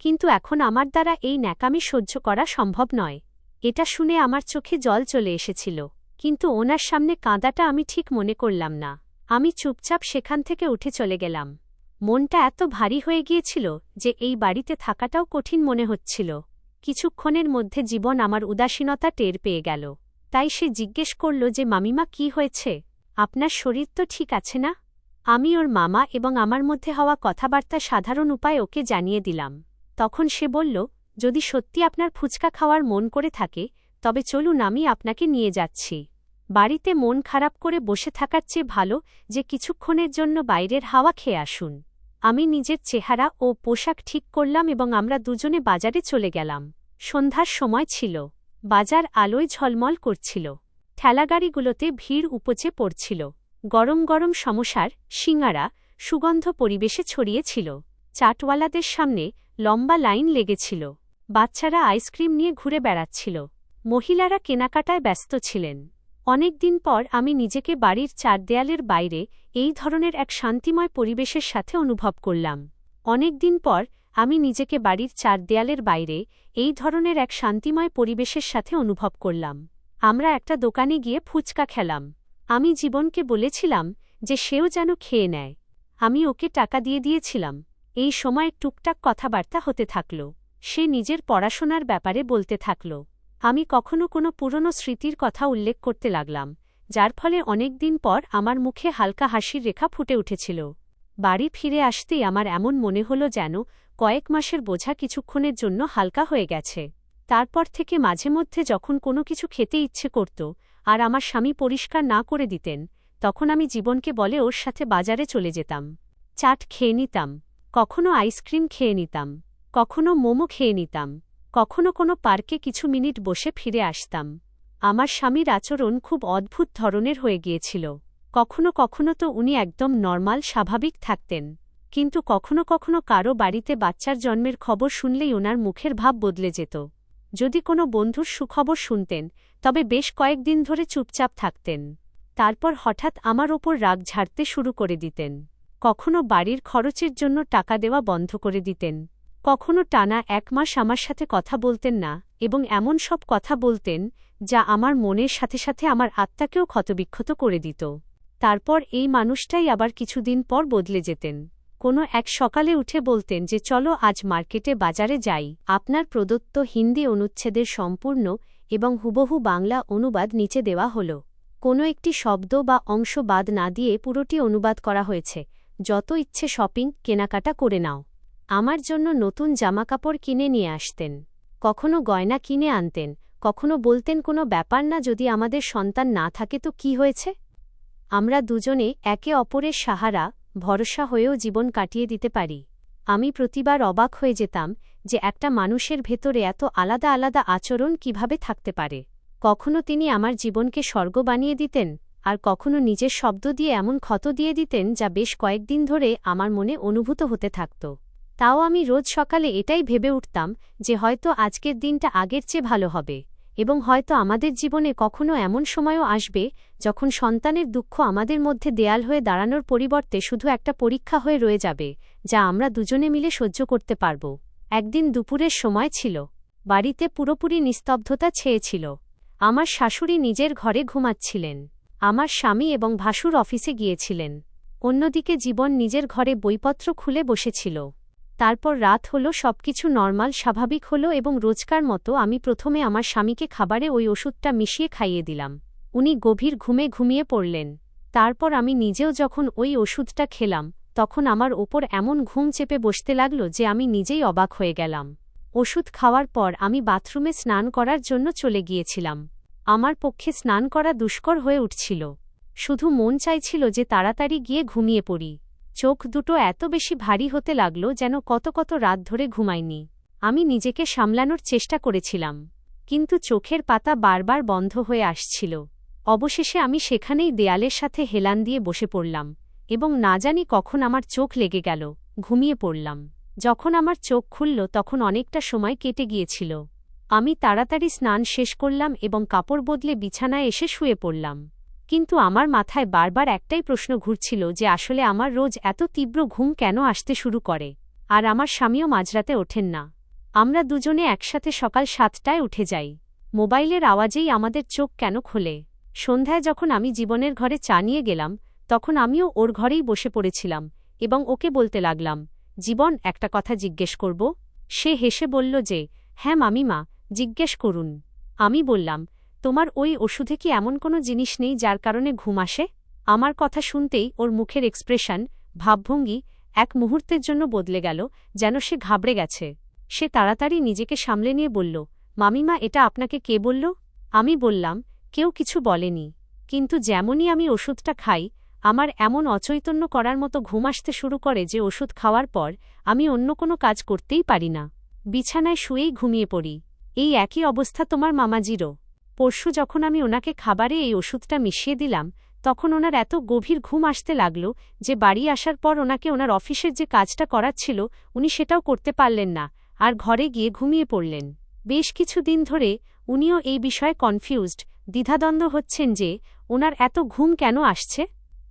কিন্তু এখন আমার দ্বারা এই ন্যাকামি সহ্য করা সম্ভব নয়। এটা শুনে আমার চোখে জল চলে এসেছিল, কিন্তু ওনার সামনে কাঁদাটা আমি ঠিক মনে করলাম না। আমি চুপচাপ সেখান থেকে উঠে চলে গেলাম। মনটা এত ভারী হয়ে গিয়েছিল যে এই বাড়িতে থাকাটাও কঠিন মনে হচ্ছিল। কিছুক্ষণের মধ্যে জীবন আমার উদাসীনতা টের পেয়ে গেল। তাই সে জিজ্ঞেস করল যে মামিমা কি হয়েছে? আপনার শরীর তো ঠিক আছে না? আমি ওর মামা এবং আমার মধ্যে হওয়া কথাবার্তা সাধারণ উপায়ে ওকে জানিয়ে দিলাম। তখন সে বলল, যদি সত্যি আপনার ফুচকা খাওয়ার মন করে থাকে তবে চলুন, আমি আপনাকে নিয়ে যাচ্ছি। বাড়িতে মন খারাপ করে বসে থাকার চেয়ে ভালো যে কিছুক্ষণের জন্য বাইরের হাওয়া খেয়ে আসুন। আমি নিজের চেহারা ও পোশাক ঠিক করলাম এবং আমরা দুজনে বাজারে চলে গেলাম। সন্ধ্যার সময় ছিল। বাজার আলোয় ঝলমল করছিল। ঠেলাগাড়িগুলোতে ভিড় উপচে পড়ছিল। গরম গরম সমোসার সিঙাড়া সুগন্ধ পরিবেশে ছড়িয়েছিল। চাটওয়ালাদের সামনে লম্বা লাইন লেগেছিল। বাচ্চারা আইসক্রিম নিয়ে ঘুরে বেড়াচ্ছিল। মহিলারা কেনাকাটায় ব্যস্ত ছিলেন। অনেক দিন পর আমি নিজেকে বাড়ির চার দেয়ালের বাইরে এই ধরনের এক শান্তিময় পরিবেশের সাথে অনুভব করলাম। অনেক দিন পর আমি নিজেকে বাড়ির চার দেয়ালের বাইরে এই ধরনের এক শান্তিময় পরিবেশের সাথে অনুভব করলাম। আমরা একটা দোকানে গিয়ে ফুচকা খেলাম। আমি জীবনকে বলেছিলাম যে সেও যেন খেয়ে নেয়। আমি ওকে টাকা দিয়ে দিয়েছিলাম। এই সময় টুকটাক কথাবার্তা হতে থাকল। সে নিজের পড়াশোনার ব্যাপারে বলতে থাকল। আমি কখনো কোনো পুরনো স্মৃতির কথা উল্লেখ করতে লাগলাম, যার ফলে অনেক দিন পর আমার মুখে হালকা হাসির রেখা ফুটে উঠেছিল। বাড়ি ফিরে আসতেই আমার এমন মনে হল যেন কয়েক মাসের বোঝা কিছুক্ষণের জন্য হালকা হয়ে গেছে। তারপর থেকে মাঝে মধ্যে যখন কোনো কিছু খেতে ইচ্ছে করত আর আমার স্বামী পরিষ্কার না করে দিতেন, তখন আমি জীবনকে বলে ওর সাথে বাজারে চলে যেতাম। চাট খেয়ে নিতাম, কখনো আইসক্রিম খেয়ে নিতাম, কখনো মোমো খেয়ে নিতাম, কখনো কোনো পার্কে কিছু মিনিট বসে ফিরে আসতাম। আমার স্বামীর আচরণ খুব অদ্ভুত ধরনের হয়ে গিয়েছিল। কখনো কখনো তো উনি একদম নর্মাল স্বাভাবিক থাকতেন, কিন্তু কখনো কখনো কারো বাড়িতে বাচ্চার জন্মের খবর শুনলেই ওনার মুখের ভাব বদলে যেত। যদি কোনো বন্ধুর সুখবর শুনতেন তবে বেশ কয়েকদিন ধরে চুপচাপ থাকতেন। তারপর হঠাৎ আমার ওপর রাগ ঝাড়তে শুরু করে দিতেন। কখনো বাড়ির খরচের জন্য টাকা দেওয়া বন্ধ করে দিতেন। কখনো টানা 1 মাস আমার সাথে কথা বলতেন না এবং এমন সব কথা বলতেন যা আমার মনের সাথে সাথে আমার আত্মাকেও ক্ষতবিক্ষত করে দিত। তারপর এই মানুষটাই আবার কিছুদিন পর বদলে যেতেন। কোনো এক সকালে উঠে বলতেন যে চলো আজ মার্কেটে বাজারে যাই। আপনার প্রদত্ত হিন্দি অনুচ্ছেদের সম্পূর্ণ এবং হুবহু বাংলা অনুবাদ নিচে দেওয়া হল। কোনো একটি শব্দ বা অংশ বাদ না দিয়ে পুরোটি অনুবাদ করা হয়েছে। যত ইচ্ছে শপিং কেনাকাটা করে নাও। আমার জন্য নতুন জামাকাপড় কিনে নিয়ে আসতেন। কখনো গয়না কিনে আনতেন, কখনো বলতেন কোনো ব্যাপার না, যদি আমাদের সন্তান না থাকে তো কি হয়েছে। আমরা দুজনে একে অপরের সাহারা, ভরসা হয়েও জীবন কাটিয়ে দিতে পারি। আমি প্রতিবার অবাক হয়ে যেতাম যে একটা মানুষের ভেতরে এত আলাদা আলাদা আচরণ কিভাবে থাকতে পারে। কখনো তিনি আমার জীবনকে স্বর্গ বানিয়ে দিতেন, আর কখনো নিজের শব্দ দিয়ে এমন ক্ষত দিয়ে দিতেন যা বেশ কয়েকদিন ধরে আমার মনে অনুভূত হতে থাকত। তাও আমি রোজ সকালে এটাই ভেবে উঠতাম যে হয়তো আজকের দিনটা আগের চেয়ে ভালো হবে, এবং হয়তো আমাদের জীবনে কখনো এমন সময়ও আসবে যখন সন্তানের দুঃখ আমাদের মধ্যে দেয়াল হয়ে দাঁড়ানোর পরিবর্তে শুধু একটা পরীক্ষা হয়ে রয়ে যাবে, যা আমরা দুজনে মিলে সহ্য করতে পারব। একদিন দুপুরের সময় ছিল। বাড়িতে পুরোপুরি নিস্তব্ধতা ছেয়েছিল। আমার শাশুড়ি নিজের ঘরে ঘুমাচ্ছিলেন। আমার স্বামী এবং ভাসুর অফিসে গিয়েছিলেন। অন্যদিকে জীবন নিজের ঘরে বইপত্র খুলে বসেছিল। তারপর রাত হল, সবকিছু নরমাল স্বাভাবিক হল এবং রোজকার মতো আমি প্রথমে আমার স্বামীকে খাবারে ওই ওষুধটা মিশিয়ে খাইয়ে দিলাম। উনি গভীর ঘুমে ঘুমিয়ে পড়লেন। তারপর আমি নিজেও যখন ওই ওষুধটা খেলাম, তখন আমার ওপর এমন ঘুম চেপে বসতে লাগল যে আমি নিজেই অবাক হয়ে গেলাম। ওষুধ খাওয়ার পর আমি বাথরুমে স্নান করার জন্য চলে গিয়েছিলাম। আমার পক্ষে স্নান করা দুষ্কর হয়ে উঠছিল। শুধু মন চাইছিল যে তাড়াতাড়ি গিয়ে ঘুমিয়ে পড়ি। চোখ দুটো এত বেশি ভারী হতে লাগল যেন কত কত রাত ধরে ঘুমাইনি। আমি নিজেকে সামলানোর চেষ্টা করেছিলাম, কিন্তু চোখের পাতা বারবার বন্ধ হয়ে আসছিল। অবশেষে আমি সেখানেই দেয়ালের সাথে হেলান দিয়ে বসে পড়লাম, এবং না জানি কখন আমার চোখ লেগে গেল, ঘুমিয়ে পড়লাম। যখন আমার চোখ খুলল তখন অনেকটা সময় কেটে গিয়েছিল। আমি তাড়াতাড়ি স্নান শেষ করলাম এবং কাপড় বদলে বিছানায় এসে শুয়ে পড়লাম। কিন্তু আমার মাথায় বারবার একটাই প্রশ্ন ঘুরছিল যে আসলে আমার রোজ এত তীব্র ঘুম কেন আসতে শুরু করে, আর আমার স্বামীও মাঝরাতে ওঠেন না। আমরা দুজনে একসাথে সকাল 7টায় উঠে যাই। মোবাইলের আওয়াজেই আমাদের চোখ কেন খোলে। সন্ধ্যায় যখন আমি জীবনের ঘরে চা নিয়ে গেলাম, তখন আমিও ওর ঘরেই বসে পড়েছিলাম এবং ওকে বলতে লাগলাম, জীবন, একটা কথা জিজ্ঞেস করব। সে হেসে বলল যে, হ্যাঁ মামিমা, জিজ্ঞেস করুন। আমি বললাম, তোমার ওই ওষুধে কি এমন কোনো জিনিস নেই যার কারণে ঘুম আসে? আমার কথা শুনতেই ওর মুখের এক্সপ্রেশন, ভাবভঙ্গি এক মুহূর্তের জন্য বদলে গেল, যেন সে ঘাবড়ে গেছে। সে তাড়াতাড়ি নিজেকে সামলে নিয়ে বলল, মামিমা, এটা আপনাকে কে বলল? আমি বললাম, কেউ কিছু বলেনি, কিন্তু যেমনই আমি ওষুধটা খাই, আমার এমন অচৈতন্য করার মতো ঘুম আসতে শুরু করে যে ওষুধ খাওয়ার পর আমি অন্য কোনো কাজ করতেই পারি না। বিছানায় শুয়েই ঘুমিয়ে পড়ি। এই একই অবস্থা তোমার মামাজিরও। পরশু যখন আমি ওনাকে খাবারে এই ওষুধটা মিশিয়ে দিলাম, তখন ওনার এত গভীর ঘুম আসতে লাগল যে বাড়ি আসার পর ওনাকে ওনার অফিসের যে কাজটা করাচ্ছিল উনি সেটাও করতে পারলেন না, আর ঘরে গিয়ে ঘুমিয়ে পড়লেন। বেশ কিছু দিন ধরে উনিও এই বিষয়ে কনফিউজড, দ্বিধাদ্বন্দ্ব হচ্ছেন যে ওনার এত ঘুম কেন আসছে।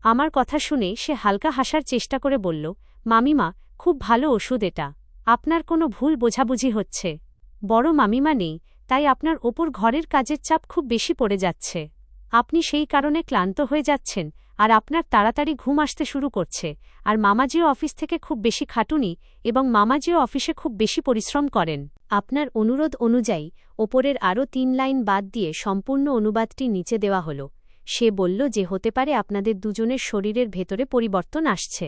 আমার কথা শুনে সে হালকা হাসার চেষ্টা করে বলল, মামিমা, খুব ভালো ওষুধ এটা। আপনার কোনো ভুল বোঝাবুঝি হচ্ছে। বড় মামিমা নেই, তাই আপনার ওপর ঘরের কাজের চাপ খুব বেশি পড়ে যাচ্ছে। আপনি সেই কারণে ক্লান্ত হয়ে যাচ্ছেন, আর আপনার তাড়াতাড়ি ঘুম আসতে শুরু করছে। আর মামাজিও অফিস থেকে খুব বেশি খাটুনি, এবং মামাজিও অফিসে খুব বেশি পরিশ্রম করেন। আপনার অনুরোধ অনুযায়ী ওপরের আরও 3 লাইন বাদ দিয়ে সম্পূর্ণ অনুবাদটি নিচে দেওয়া হল। সে বলল যে হতে পারে আপনাদের দুজনের শরীরের ভেতরে পরিবর্তন আসছে,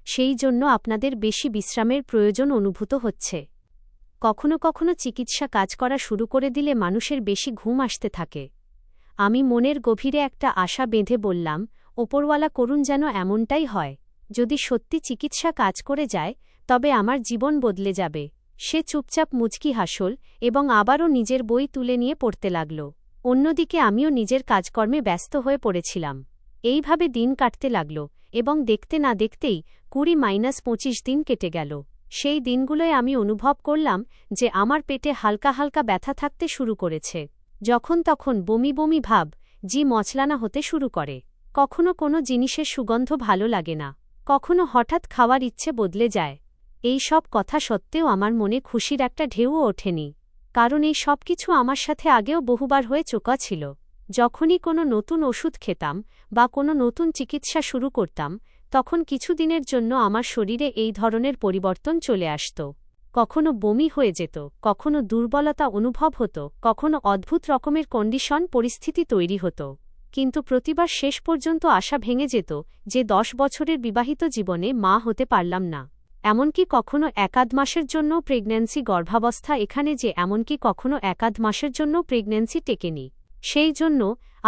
সেই জন্য আপনাদের বেশি বিশ্রামের প্রয়োজন অনুভূত হচ্ছে। কখনো কখনো চিকিৎসা কাজ করা শুরু করে দিলে মানুষের বেশি ঘুম আসতে থাকে। আমি মনের গভীরে একটা আশা বেঁধে বললাম, ওপরওয়ালা করুন যেন এমনটাই হয়। যদি সত্যি চিকিৎসা কাজ করে যায়, তবে আমার জীবন বদলে যাবে। সে চুপচাপ মুচকি হাসল এবং আবারও নিজের বই তুলে নিয়ে পড়তে লাগল। অন্যদিকে আমিও নিজের কাজকর্মে ব্যস্ত হয়ে পড়েছিলাম। এইভাবে দিন কাটতে লাগল, এবং দেখতে না দেখতেই 20-25 দিন কেটে গেল। সেই দিনগুলোয় আমি অনুভব করলাম যে আমার পেটে হালকা হালকা ব্যথা থাকতে শুরু করেছে। যখন তখন বমি বমি ভাব, জি মচলানা হতে শুরু করে। কখনো কোনো জিনিসের সুগন্ধ ভালো লাগে না, কখনো হঠাৎ খাওয়ার ইচ্ছে বদলে যায়। এই সব কথা সত্ত্বেও আমার মনে খুশির একটা ঢেউও ওঠেনি, কারণ এই সব কিছু আমার সাথে আগেও বহুবার হয়ে চোকা ছিল। যখনই কোনো নতুন ওষুধ খেতাম বা কোনো নতুন চিকিৎসা শুরু করতাম, তখন কিছুদিনের জন্য আমার শরীরে এই ধরনের পরিবর্তন চলে আসত। কখনো বমি হয়ে যেত, কখনো দুর্বলতা অনুভব হতো, কখনো অদ্ভুত রকমের কন্ডিশন পরিস্থিতি তৈরি হতো। কিন্তু প্রতিবার শেষ পর্যন্ত আশা ভেঙে যেত যে 10 বছরের বিবাহিত জীবনে মা হতে পারলাম না। এমনকি কখনো একাধ মাসের জন্য প্রেগন্যান্সি গর্ভাবস্থা এখানে যে এমনকি কখনো একাধ মাসের জন্য প্রেগন্যান্সি টেকেনি। সেই জন্য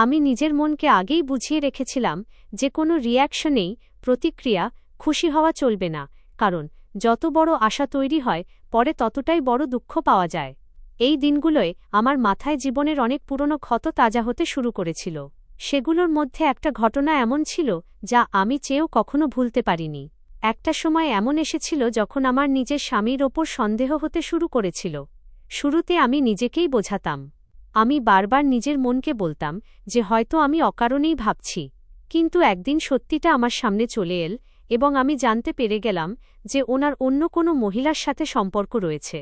আমি নিজের মনকে আগেই বুঝিয়ে রেখেছিলাম যে কোনো রিঅ্যাকশনেই প্রতিক্রিয়া খুশি হওয়া চলবে না, কারণ যত বড় আশা তৈরি হয় পরে ততটাই বড় দুঃখ পাওয়া যায়। এই দিনগুলোয় আমার মাথায় জীবনের অনেক পুরনো ক্ষত তাজা হতে শুরু করেছিল। সেগুলোর মধ্যে একটা ঘটনা এমন ছিল যা আমি চেয়েও কখনো ভুলতে পারিনি। একটা সময় এমন এসেছিল যখন আমার নিজের স্বামীর ওপর সন্দেহ হতে শুরু করেছিল। শুরুতে আমি নিজেকেই বোঝাতাম। আমি বারবার নিজের মনকে বলতাম যে হয়তো আমি অকারণেই ভাবছি। কিন্তু একদিন সত্যিটা আমার সামনে চলে এল এবং আমি জানতে পেরে গেলাম যে ওনার অন্য কোনো মহিলার সাথে সম্পর্ক রয়েছে।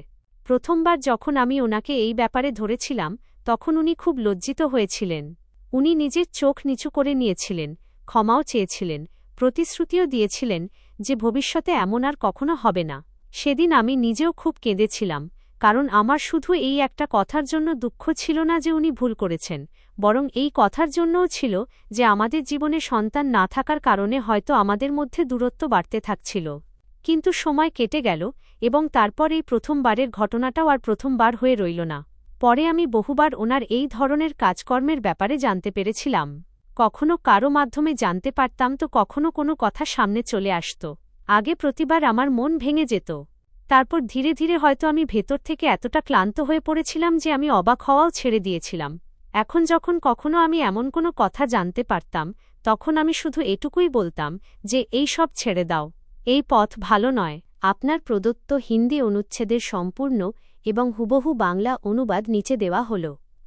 প্রথমবার যখন আমি ওনাকে এই ব্যাপারে ধরেছিলাম তখন উনি খুব লজ্জিত হয়েছিলেন। উনি নিজের চোখ নিচু করে নিয়েছিলেন, ক্ষমাও চেয়েছিলেন, প্রতিশ্রুতিও দিয়েছিলেন যে ভবিষ্যতে এমন আর কখনো হবে না। সেদিন আমি নিজেও খুব কেঁদেছিলাম, কারণ আমার শুধু এই একটা কথার জন্য দুঃখ ছিল না যে উনি ভুল করেছেন, বরং এই কথার জন্যও ছিল যে আমাদের জীবনে সন্তান না থাকার কারণে হয়তো আমাদের মধ্যে দূরত্ব বাড়তে থাকছিল। কিন্তু সময় কেটে গেল এবং তারপর এই প্রথমবারের ঘটনাটাও আর প্রথমবার হয়ে রইল না। পরে আমি বহুবার ওনার এই ধরনের কাজকর্মের ব্যাপারে জানতে পেরেছিলাম। কখনো কারো মাধ্যমে জানতে পারতাম তো কখনো কোনো কথা সামনে চলে আসত। আগে প্রতিবার আমার মন ভেঙে যেত। তারপর ধীরে ধীরে হয়তো আমি ভেতর থেকে এতটা ক্লান্ত হয়ে পড়েছিলাম যে আমি অবাক হওয়াও ছেড়ে দিয়েছিলাম। এখন যখন কখনো আমি এমন কোনো কথা জানতে পারতাম তখন আমি শুধু এটুকুই বলতাম যে এই সব ছেড়ে দাও, এই পথ ভালো নয়। আপনার প্রদত্ত হিন্দি অনুচ্ছেদের সম্পূর্ণ এবং হুবহু বাংলা অনুবাদ নিচে দেওয়া হল।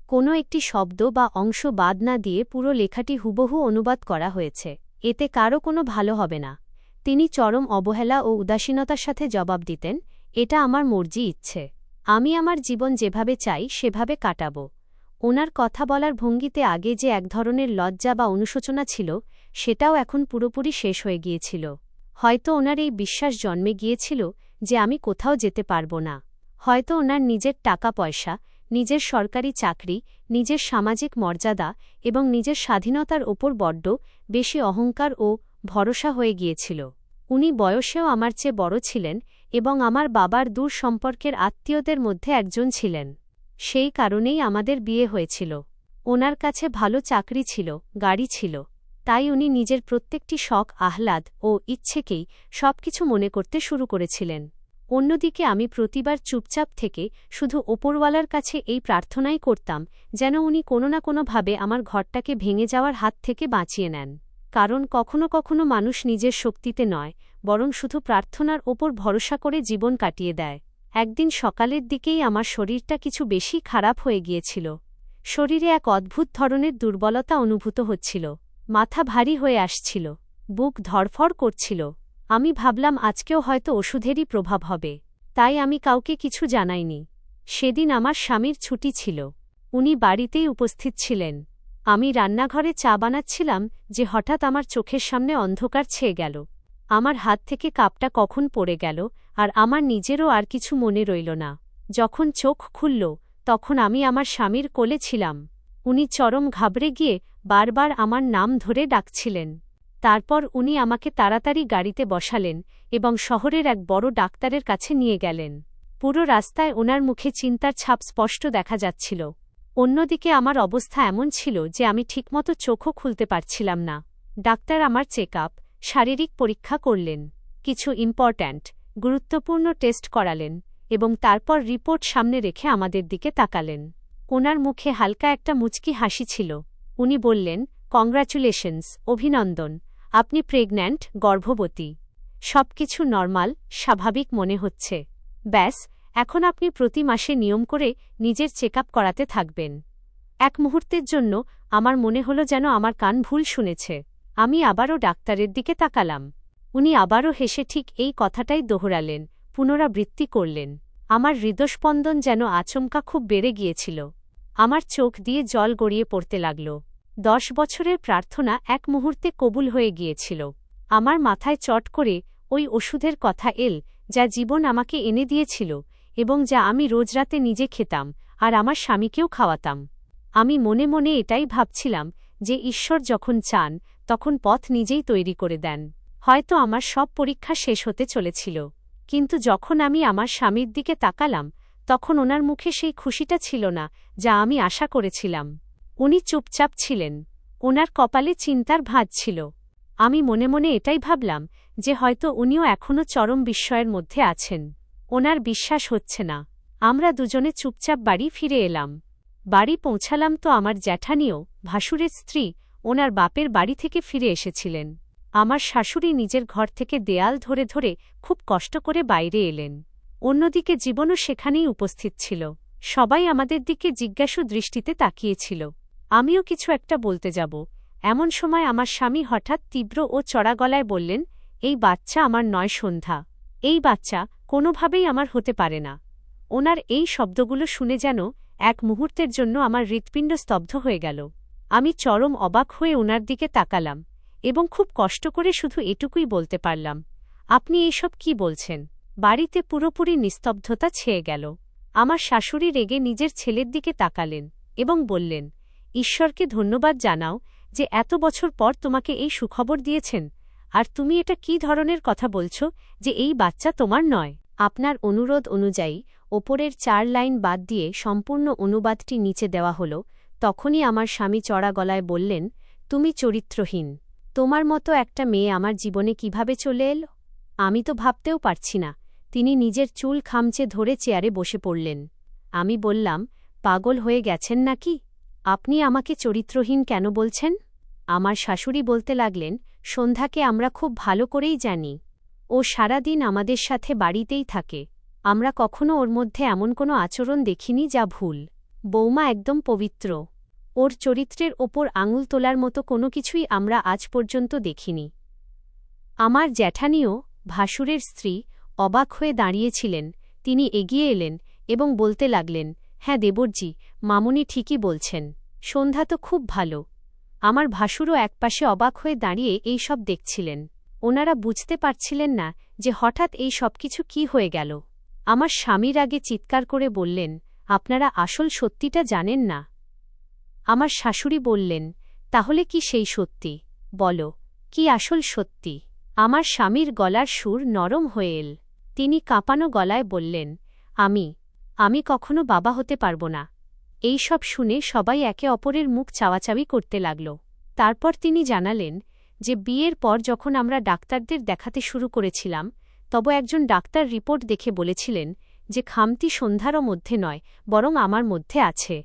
কোনো একটি শব্দ বা অংশ বাদ না দিয়ে পুরো লেখাটি হুবহু অনুবাদ করা হয়েছে। এতে কারও কোনো ভালো হবে না। তিনি চরম অবহেলা ও উদাসীনতার সাথে জবাব দিতেন, এটা আমার মর্জি ইচ্ছে। আমি আমার জীবন যেভাবে চাই সেভাবে কাটাবো। ওনার কথা বলার ভঙ্গিতে আগে যে এক ধরনের লজ্জা বা অনুশোচনা ছিল সেটাও এখন পুরোপুরি শেষ হয়ে গিয়েছিল। হয়তো ওনার এই বিশ্বাস জন্মে গিয়েছিল যে আমি কোথাও যেতে পারব না। হয়তো ওনার নিজের টাকা পয়সা, নিজের সরকারি চাকরি, নিজের সামাজিক মর্যাদা এবং নিজের স্বাধীনতার ওপর বড্ড বেশি অহংকার ও ভরসা হয়ে গিয়েছিল। উনি বয়সেও আমার চেয়ে বড় ছিলেন এবং আমার বাবার দূর সম্পর্কের আত্মীয়দের মধ্যে একজন ছিলেন। সেই কারণেই আমাদের বিয়ে হয়েছিল। ওনার কাছে ভালো চাকরি ছিল, গাড়ি ছিল, তাই উনি নিজের প্রত্যেকটি শখ, আহ্লাদ ও ইচ্ছেকেই সবকিছু মনে করতে শুরু করেছিলেন। অন্যদিকে আমি প্রতিবার চুপচাপ থেকে শুধু ওপরওয়ালার কাছে এই প্রার্থনাই করতাম যেন উনি কোনো না কোনোভাবে আমার ঘরটাকে ভেঙে যাওয়ার হাত থেকে বাঁচিয়ে নেন। কারণ কখনো কখনো মানুষ নিজের শক্তিতে নয়, বরং শুধু প্রার্থনার ওপর ভরসা করে জীবন কাটিয়ে দেয়। একদিন সকালের দিকেই আমার শরীরটা কিছু বেশি খারাপ হয়ে গিয়েছিল। শরীরে এক অদ্ভুত ধরনের দুর্বলতা অনুভূত হচ্ছিল। মাথা ভারী হয়ে আসছিল, বুক ধড়ফড় করছিল। আমি ভাবলাম আজকেও হয়তো ওষুধেরই প্রভাব হবে, তাই আমি কাউকে কিছু জানাইনি। সেদিন আমার স্বামীর ছুটি ছিল। উনি বাড়িতেই উপস্থিত ছিলেন। আমি রান্নাঘরে চা বানাচ্ছিলাম যে হঠাৎ আমার চোখের সামনে অন্ধকার ছেয়ে গেল। আমার হাত থেকে কাপটা কখন পড়ে গেল আর আমার নিজেরও আর কিছু মনে রইল না। যখন চোখ খুলল তখন আমি আমার স্বামীর কোলে ছিলাম। উনি চরম ঘাবড়ে গিয়ে বারবার আমার নাম ধরে ডাকছিলেন। তারপর উনি আমাকে তাড়াতাড়ি গাড়িতে বসালেন এবং শহরের এক বড় ডাক্তারের কাছে নিয়ে গেলেন। পুরো রাস্তায় ওনার মুখে চিন্তার ছাপ স্পষ্ট দেখা যাচ্ছিল। অন্যদিকে আমার অবস্থা এমন ছিল যে আমি ঠিকমতো চোখও খুলতে পারছিলাম না। ডাক্তার আমার চেকআপ, শারীরিক পরীক্ষা করলেন, কিছু গুরুত্বপূর্ণ টেস্ট করালেন এবং তারপর রিপোর্ট সামনে রেখে আমাদের দিকে তাকালেন। ওনার মুখে হালকা একটা মুচকি হাসি ছিল। উনি বললেন, কংগ্রাচুলেশনস, অভিনন্দন, আপনি প্রেগন্যান্ট, গর্ভবতী। সবকিছু নরমাল, স্বাভাবিক মনে হচ্ছে। ব্যাস, এখন আপনি প্রতি মাসে নিয়ম করে নিজের চেকআপ করাতে থাকবেন। এক মুহূর্তের জন্য আমার মনে হলো যেন আমার কান ভুল শুনেছে। আমি আবারও ডাক্তারের দিকে তাকালাম। উনি আবারও হেসে ঠিক এই কথাটাই দোহরালেন, পুনরাবৃত্তি করলেন। আমার হৃদস্পন্দন যেন আচমকা খুব বেড়ে গিয়েছিল। আমার চোখ দিয়ে জল গড়িয়ে পড়তে লাগল। 10 বছরের প্রার্থনা এক মুহূর্তে কবুল হয়ে গিয়েছিল। আমার মাথায় চট করে ওই ওষুধের কথা এল যা জীবন আমাকে এনে দিয়েছিল এবং যা আমি রোজ রাতে নিজে খেতাম আর আমার স্বামীকেও খাওয়াতাম। আমি মনে মনে এটাই ভাবছিলাম যে ঈশ্বর যখন চান তখন পথ নিজেই তৈরি করে দেন। হয়তো আমার সব পরীক্ষা শেষ হতে চলেছিল, কিন্তু যখন আমি আমার স্বামীর দিকে তাকালাম তখন ওনার মুখে সেই খুশিটা ছিল না যা আমি আশা করেছিলাম। উনি চুপচাপ ছিলেন, ওনার কপালে চিন্তার ভাঁজ ছিল। আমি মনে মনে এটাই ভাবলাম যে হয়তো উনিও এখনও চরম বিস্ময়ের মধ্যে আছেন। ওনার বিশ্বাস হচ্ছে না। আমরা দুজনে চুপচাপ বাড়ি ফিরে এলাম। বাড়ি পৌঁছালাম তো আমার জ্যাঠানিও, ভাসুরের স্ত্রী, ওনার বাপের বাড়ি থেকে ফিরে এসেছিলেন। আমার শাশুড়ি নিজের ঘর থেকে দেয়াল ধরে ধরে খুব কষ্ট করে বাইরে এলেন। অন্যদিকে জীবনও সেখানেই উপস্থিত ছিল। সবাই আমাদের দিকে জিজ্ঞাসু দৃষ্টিতে তাকিয়েছিল। আমিও কিছু একটা বলতে যাব, এমন সময় আমার স্বামী হঠাৎ তীব্র ও চড়া গলায় বললেন, এই বাচ্চা আমার নয় সন্ধ্যা। এই বাচ্চা কোনোভাবেই আমার হতে পারে না। ওনার এই শব্দগুলো শুনে যেন এক মুহূর্তের জন্য আমার হৃৎপিণ্ড স্তব্ধ হয়ে গেল। আমি চরম অবাক হয়ে ওনার দিকে তাকালাম এবং খুব কষ্ট করে শুধু এটুকুই বলতে পারলাম, আপনি এইসব কি বলছেন? বাড়িতে পুরোপুরি নিস্তব্ধতা ছেয়ে গেল। আমার শাশুড়ি রেগে নিজের ছেলের দিকে তাকালেন এবং বললেন, ঈশ্বরকে ধন্যবাদ জানাও যে এত বছর পর তোমাকে এই সুখবর দিয়েছেন। আর তুমি এটা কি ধরনের কথা বলছ যে এই বাচ্চা তোমার নয়? আপনার অনুরোধ অনুযায়ী ওপরের 4 লাইন বাদ দিয়ে সম্পূর্ণ অনুবাদটি নিচে দেওয়া হল। তখনই আমার স্বামী চড়া গলায় বললেন, তুমি চরিত্রহীন। তোমার মতো একটা মেয়ে আমার জীবনে কিভাবে চলে এলো? আমি তো ভাবতেও পারছি না। তিনি নিজের চুল খামচে ধরে চেয়ারে বসে পড়লেন। আমি বললাম, পাগল হয়ে গেছেন নাকি? আপনি আমাকে চরিত্রহীন কেন বলছেন? আমার শাশুড়ি বলতে লাগলেন, সন্ধ্যাকে আমরা খুব ভালো করেই জানি। ও সারাদিন আমাদের সাথে বাড়িতেই থাকে। আমরা কখনো ওর মধ্যে এমন কোনো আচরণ দেখিনি যা ভুল। বৌমা একদম পবিত্র। ওর চরিত্রের ওপর আঙুল তোলার মতো কোনো কিছুই আমরা আজ পর্যন্ত দেখিনি। আমার জ্যাঠানিও, ভাসুরের স্ত্রী, অবাক হয়ে দাঁড়িয়েছিলেন। তিনি এগিয়ে এলেন এবং বলতে লাগলেন, হ্যাঁ দেবরজি, মামুনি ঠিকই বলছেন। সন্ধ্যা তো খুব ভালো। আমার ভাসুরও একপাশে অবাক হয়ে দাঁড়িয়ে এই সব দেখছিলেন। ওনারা বুঝতে পারছিলেন না যে হঠাৎ এই সব কিছু কি হয়ে গেল। আমার স্বামীর আগে চিৎকার করে বললেন, আপনারা আসল সত্যিটা জানেন না। আমার শাশুড়ি বললেন, তাহলে কি সেই সত্যি? বলো, কি আসল সত্যি? আমার স্বামীর গলার সুর নরম হয়ে এল। তিনি কাঁপানো গলায় বললেন, আমি কখনো বাবা হতে পারব না। এই সব শুনে সবাই একে অপরের মুখ চাওয়াচাওয়ি করতে লাগল। তারপর তিনি জানালেন যে বিয়ের পর যখন আমরা ডাক্তারদের দেখাতে শুরু করেছিলাম, তবে একজন ডাক্তার রিপোর্ট দেখে বলেছিলেন যে খামতি সন্ধ্যারও মধ্যে নয়, বরং আমার মধ্যে আছে।